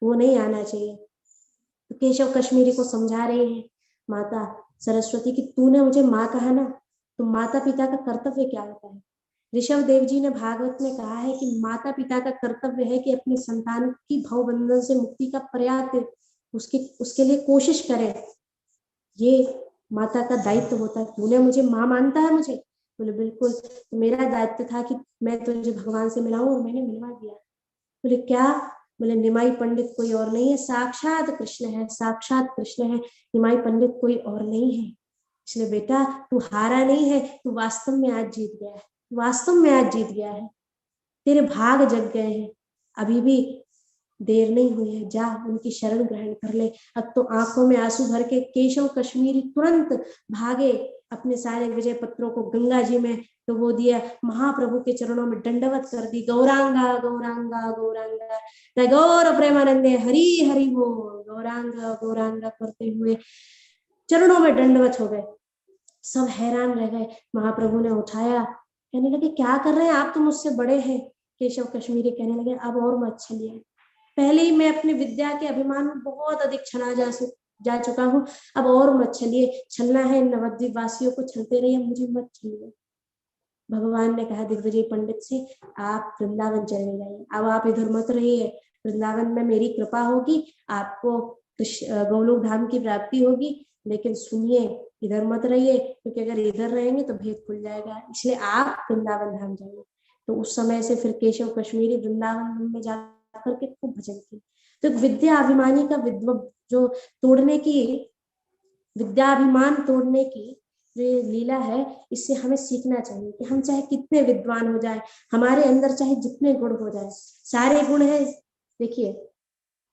वो नहीं आना चाहिए। तो केशव कश्मीरी को समझा रहे हैं माता सरस्वती की, तूने मुझे माँ कहा ना, तो माता पिता का कर्तव्य क्या होता है। ऋषभ देव जी ने भागवत में कहा है कि माता पिता का कर्तव्य है कि अपनी संतान की भव बंधन से मुक्ति का पर्याप्त उसके लिए कोशिश करें। ये माता का दायित्व होता है। तूने मुझे माँ मानता है मुझे, बोले बिल्कुल, तो मेरा दायित्व था कि मैं तुझे भगवान से मिलाऊं, और मैंने मिलवा दिया। बोले क्या? बोले निमाई पंडित कोई और नहीं है, साक्षात कृष्ण है, साक्षात कृष्ण है, निमाई पंडित कोई और नहीं है। इसलिए बेटा तू हारा नहीं है, तू वास्तव में आज जीत गया है, वास्तव में आज जीत गया है, तेरे भाग जग गए हैं, अभी भी देर नहीं हुई है, जा उनकी शरण ग्रहण कर ले। अब तो आंखों में आंसू भर के केशव कश्मीरी तुरंत भागे, अपने सारे विजय पत्रों को गंगा जी में डुबो दिया, महाप्रभु के चरणों में दंडवत कर दी, गौरांगा गौरांगा गौरांगा गौर प्रेमानंदे हरि हरि बोल, गौरांगा गौरांगा करते हुए चरणों में दंडवत हो गए। सब हैरान रह गए। महाप्रभु ने उठाया, कहने लगे क्या कर रहे हैं आप, तो मुझसे बड़े हैं। केशव कश्मीरी कहने लगे अब और मत चलिए, पहले ही मैं अपनी विद्या के अभिमान में बहुत अधिक छना जा चुका हूँ, अब और मत चलिए, छलना है नवद्वीप वासियों को छलते रहिए, मुझे मत चलिए। भगवान ने कहा दिग्विजय पंडित से, आप वृंदावन चले जाइए, अब आप इधर मत रहिए, वृंदावन में मेरी कृपा होगी, आपको गोलोक धाम की प्राप्ति होगी, लेकिन सुनिए इधर मत रहिए, क्योंकि अगर इधर रहेंगे तो भेद खुल जाएगा, इसलिए आप वृंदावन धाम जाइए। तो उस समय से फिर केशव कश्मीरी वृंदावन में जाकर के खूब भजन किए। तो विद्या अभिमानी का जो तोड़ने की, विद्याभिमान तोड़ने की जो ये लीला है, इससे हमें सीखना चाहिए कि हम चाहे कितने विद्वान हो जाए, हमारे अंदर चाहे जितने गुण हो जाए, सारे गुण हैं। देखिए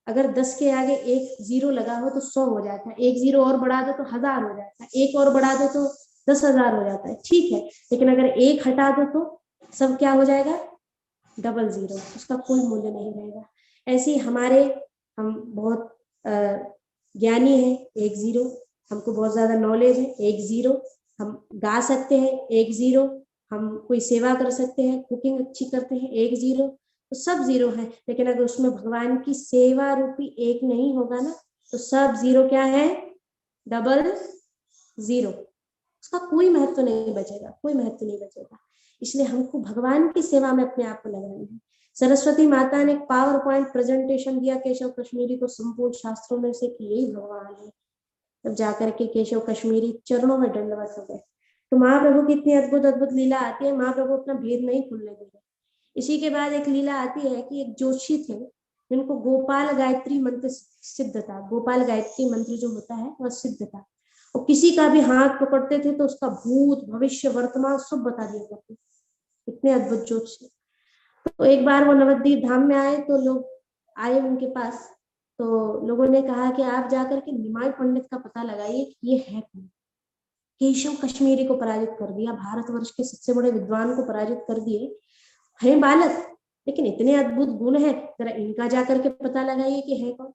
अगर 10 के आगे एक जीरो लगा हो तो 100 हो जाता है, एक जीरो और बढ़ा दो तो 1000 हो जाता है, एक और बढ़ा दो तो 10,000 हो जाता है, ठीक है। लेकिन अगर एक हटा दो तो सब क्या हो जाएगा, डबल जीरो, उसका कोई मूल्य नहीं रहेगा। ऐसे ही हम बहुत ज्ञानी हैं, एक जीरो, हमको बहुत ज्यादा नॉलेज है, एक जीरो, हम गा सकते हैं, एक जीरो, हम कोई सेवा कर सकते हैं, कुकिंग अच्छी करते हैं, एक जीरो, तो सब जीरो है। लेकिन अगर उसमें भगवान की सेवा रूपी एक नहीं होगा ना, तो सब जीरो क्या है, डबल जीरो, उसका कोई महत्व नहीं बचेगा, कोई महत्व नहीं बचेगा। इसलिए हमको भगवान की सेवा में अपने आप को लगाना है। सरस्वती माता ने एक पावर पॉइंट प्रेजेंटेशन दिया केशव कश्मीरी को संपूर्ण शास्त्रों में से कि यही भगवान है। तब जाकर के केशव कश्मीरी चरणों में दंडवत हो गए। तो महाप्रभु की इतनी अद्भुत अद्भुत लीला आती है, महाप्रभु अपना भेद नहीं खुलने दे रहे। इसी के बाद एक लीला आती है कि एक जोशी थे जिनको गोपाल गायत्री मंत्र सिद्ध था। गोपाल गायत्री मंत्र जो होता है वह सिद्ध था, और किसी का भी हाथ पकड़ते थे तो उसका भूत भविष्य वर्तमान सब बता दिया करते, इतने अद्भुत जोशी। तो एक बार वो नवद्वीप धाम में आए, तो लोग आए उनके पास, तो लोगों ने कहा कि आप जाकर के निमाई पंडित का पता लगाइए कि ये है कौन। केशव कश्मीरी को पराजित कर दिया, भारतवर्ष के सबसे बड़े विद्वान को पराजित कर दिए, है बालक लेकिन इतने अद्भुत गुण है, जरा इनका जाकर के पता लगाइए कि है कौन।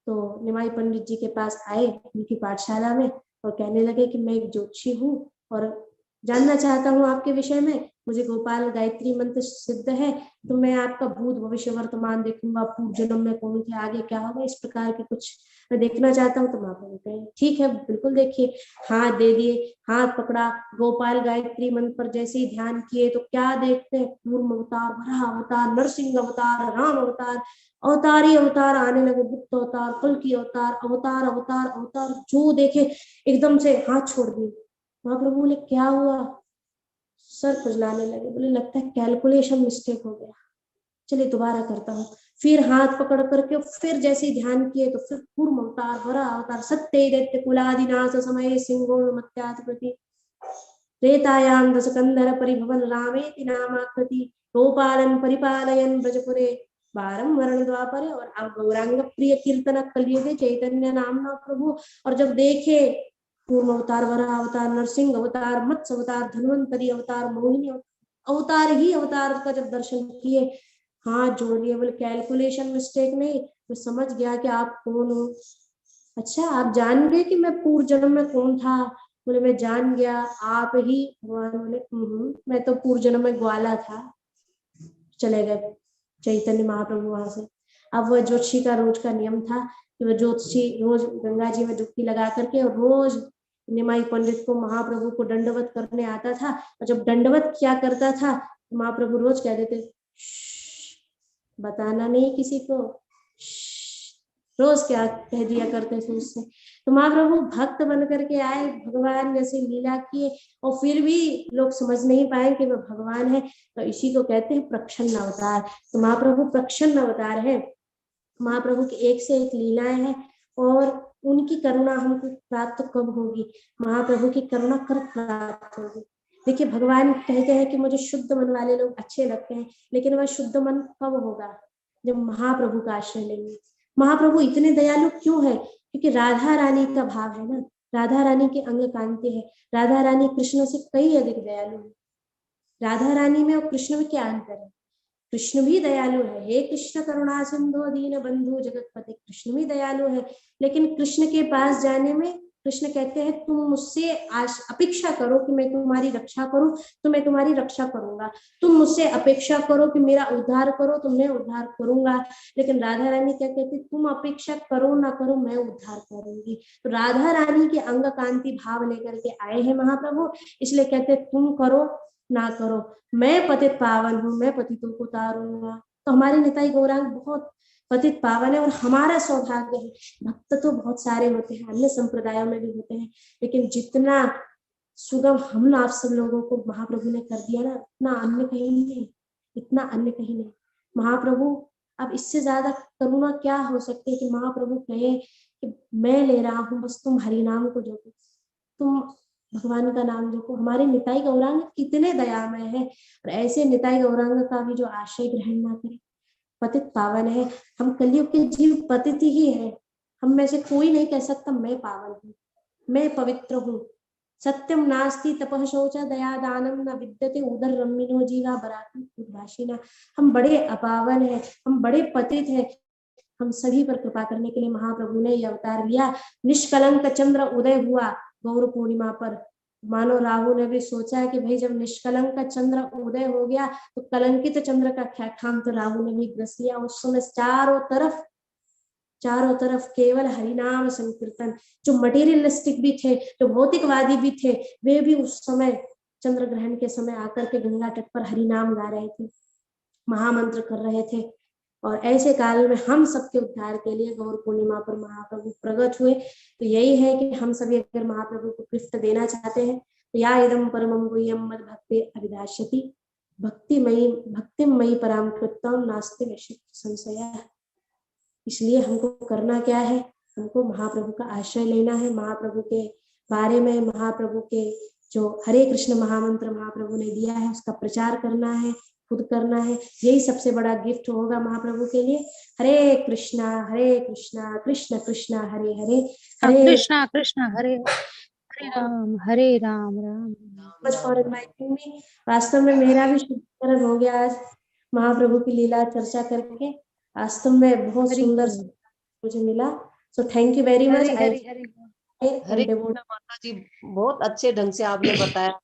तो निमाई पंडित जी के पास आए उनकी पाठशाला में, और कहने लगे कि मैं एक ज्योतिषी हूँ और जानना चाहता हूँ आपके विषय में, मुझे गोपाल गायत्री मंत्र सिद्ध है, तो मैं आपका भूत भविष्य वर्तमान देखूंगा, पूर्व जन्म में कौन थे, आगे क्या होगा, इस प्रकार के कुछ मैं देखना चाहता हूँ। तो माँ बोलते हैं ठीक है बिल्कुल देखिए। हाथ दे दिए, हाथ पकड़ा, गोपाल गायत्री मंत्र पर जैसे ही ध्यान किए तो क्या देखते हैं, कूर्म अवतार, वराह अवतार, नरसिंह अवतार, राम अवतार, अवतार ही अवतार आने लगे, बुद्ध अवतार, कल्कि अवतार, अवतार अवतार अवतार, जो देखे एकदम से हाथ छोड़ दिए। महाप्रभु बोले क्या हुआ, सर खुजलाने लगे, बोले लगता है कैलकुलेशन मिस्टेक हो गया, चलिए दोबारा करता हूँ। फिर हाथ पकड़ करके फिर जैसे ध्यान किए तो फिर कूर्म अवतार, वरा अवतार, सत्य दैत्य कुलादिनाश समय सिंहो मत्यात प्रति त्रेतायाम दशकंधर परिभवन रामेति नामाकृति गोपालन परिपालयन ब्रजपुरे बारम वरण द्वापर। और अब गौरांग प्रिय कीर्तन कलयुगे चैतन्य नामना प्रभु। और जब देखे कूर्म अवतार, वरा अवतार, नरसिंह अवतार, मत्स्य अवतार, धन्वंतरी अवतार, मोहिनी अवतार ही अवतार का जब दर्शन किए, हाथ जोड़ लिए, बोले कैलकुलेशन मिस्टेक नहीं, मैं समझ गया कि आप कौन हो। अच्छा, आप जान गए कि मैं पूर्व जन्म में कौन था? बोले मैं जान गया, आप ही भगवान। बोले मैं तो पूर्व जन्म में ग्वाला था। चले गए चैतन्य महाप्रभु वहां से। अब वह ज्योतिषी का रोज का नियम था कि वह ज्योतिषी रोज गंगा जी में डुबकी लगा करके और रोज निमाई पंडित को महाप्रभु को दंडवत करने आता था। और जब दंडवत क्या करता था तो महाप्रभु रोज कह देते, बताना नहीं किसी को। रोज क्या कह दिया करते थे उससे। तो महाप्रभु भक्त बन करके आए, भगवान जैसे लीला किए, और फिर भी लोग समझ नहीं पाए कि वह भगवान है। तो इसी को कहते हैं प्रच्छन्न अवतार। तो महाप्रभु प्रच्छन्न अवतार है। महाप्रभु की एक से एक लीलाएं हैं, और उनकी करुणा हमको प्राप्त कब होगी? महाप्रभु की करुणा कर प्राप्त होगी। देखिए, भगवान कहते हैं कि मुझे शुद्ध मन वाले लोग अच्छे लगते हैं, लेकिन वह शुद्ध मन कब होगा? जब महाप्रभु का आश्रय लेंगे। महाप्रभु इतने दयालु क्यों है? क्योंकि राधा रानी का भाव है ना, राधा रानी के अंग कांति है। राधा रानी कृष्ण से कई अधिक दयालु है। राधा रानी में और कृष्ण में क्या अंतर है? कृष्ण भी दयालु है। हे कृष्ण करुणा सिंधु दीन बंधु जगतपते, कृष्ण भी दयालु है। लेकिन कृष्ण के पास जाने में कृष्ण कहते हैं तुम मुझसे अपेक्षा करो कि मैं तुम्हारी रक्षा करूं, तो मैं तुम्हारी रक्षा करूंगा। तुम मुझसे अपेक्षा करो कि मेरा उद्धार करो, तो मैं उद्धार करूंगा। लेकिन राधा रानी क्या कहती, तुम अपेक्षा करो ना करो, मैं उद्धार करूंगी। तो राधा रानी के अंग कांति भाव लेकर के आए हैं महाप्रभु, इसलिए कहते तुम करो ना करो, मैं पतित पावन हूँ, मैं पतितों को उतारूंगा। तो हमारे निताई गौरांग बहुत पतित पावन है, और हमारा सौभाग्य है। भक्त तो बहुत सारे होते हैं, अन्य संप्रदायों में भी होते हैं, लेकिन जितना सुगम हम आप सब लोगों को महाप्रभु ने कर दिया ना, इतना अन्य कहीं नहीं, इतना अन्य कहीं नहीं। महाप्रभु, अब इससे ज्यादा करुणा क्या हो सकती है कि महाप्रभु कहे कि मैं ले रहा हूँ, बस तुम हरि नाम को जपो, तुम भगवान का नाम जपो। हमारे निताई गौरांग कितने दयामय है, और ऐसे निताई गौरांग का भी जो आश्रय ग्रहण ना करे, पतित पावन है। हम कलयुग के जीव पतित ही है। हम में से कोई नहीं कह सकता मैं पावन हूँ, मैं पवित्र हूँ। सत्यम नास्ति तपः शौचा दया दानम न विद्यते उदर रम्मिनो जीवा बराती उद्भाषिना। हम बड़े अपावन है, हम बड़े पतित है। हम सभी पर कृपा करने के लिए महाप्रभु ने यह अवतार लिया। निष्कलंक चंद्र उदय हुआ गौर पूर्णिमा पर। मानो राहु ने भी सोचा कि भाई जब निष्कलंक का चंद्र उदय हो गया तो कलंकित चंद्र का क्या काम, तो राहु ने भी ग्रस लिया। उस समय चारों तरफ केवल हरिनाम संकीर्तन। जो मटेरियलिस्टिक भी थे, जो भौतिकवादी भी थे, वे भी उस समय चंद्र ग्रहण के समय आकर के गंगा तट पर हरिनाम गा रहे थे, महामंत्र कर रहे थे। और ऐसे काल में हम सबके उद्धार के लिए गौर पूर्णिमा पर महाप्रभु प्रकट हुए। तो यही है कि हम सभी अगर महाप्रभु को गिफ्ट देना चाहते हैं तो या इदम परमं गुह्यं मद भक्ति अभिदास्यति भक्तिमयी पराम कृत्यं नास्ति विशिष्ट संशय। इसलिए हमको करना क्या है? हमको महाप्रभु का आश्रय लेना है, महाप्रभु के बारे में, महाप्रभु के जो हरे कृष्ण महामंत्र महाप्रभु ने दिया है उसका प्रचार करना है, खुद करना है। यही सबसे बड़ा गिफ्ट होगा महाप्रभु के लिए। Hare Krishna Krishna Krishna Hare Hare, Hare Krishna Krishna Hare Hare Ram Ram much for inviting me. वास्तव में मेरा भी शुभकरण हो गया आज महाप्रभु की लीला चर्चा करके। वास्तव में बहुत सुंदर मुझे मिला। So thank you very much. Hare Krishna माता जी, बहुत अच्छे ढंग से आपने बताया।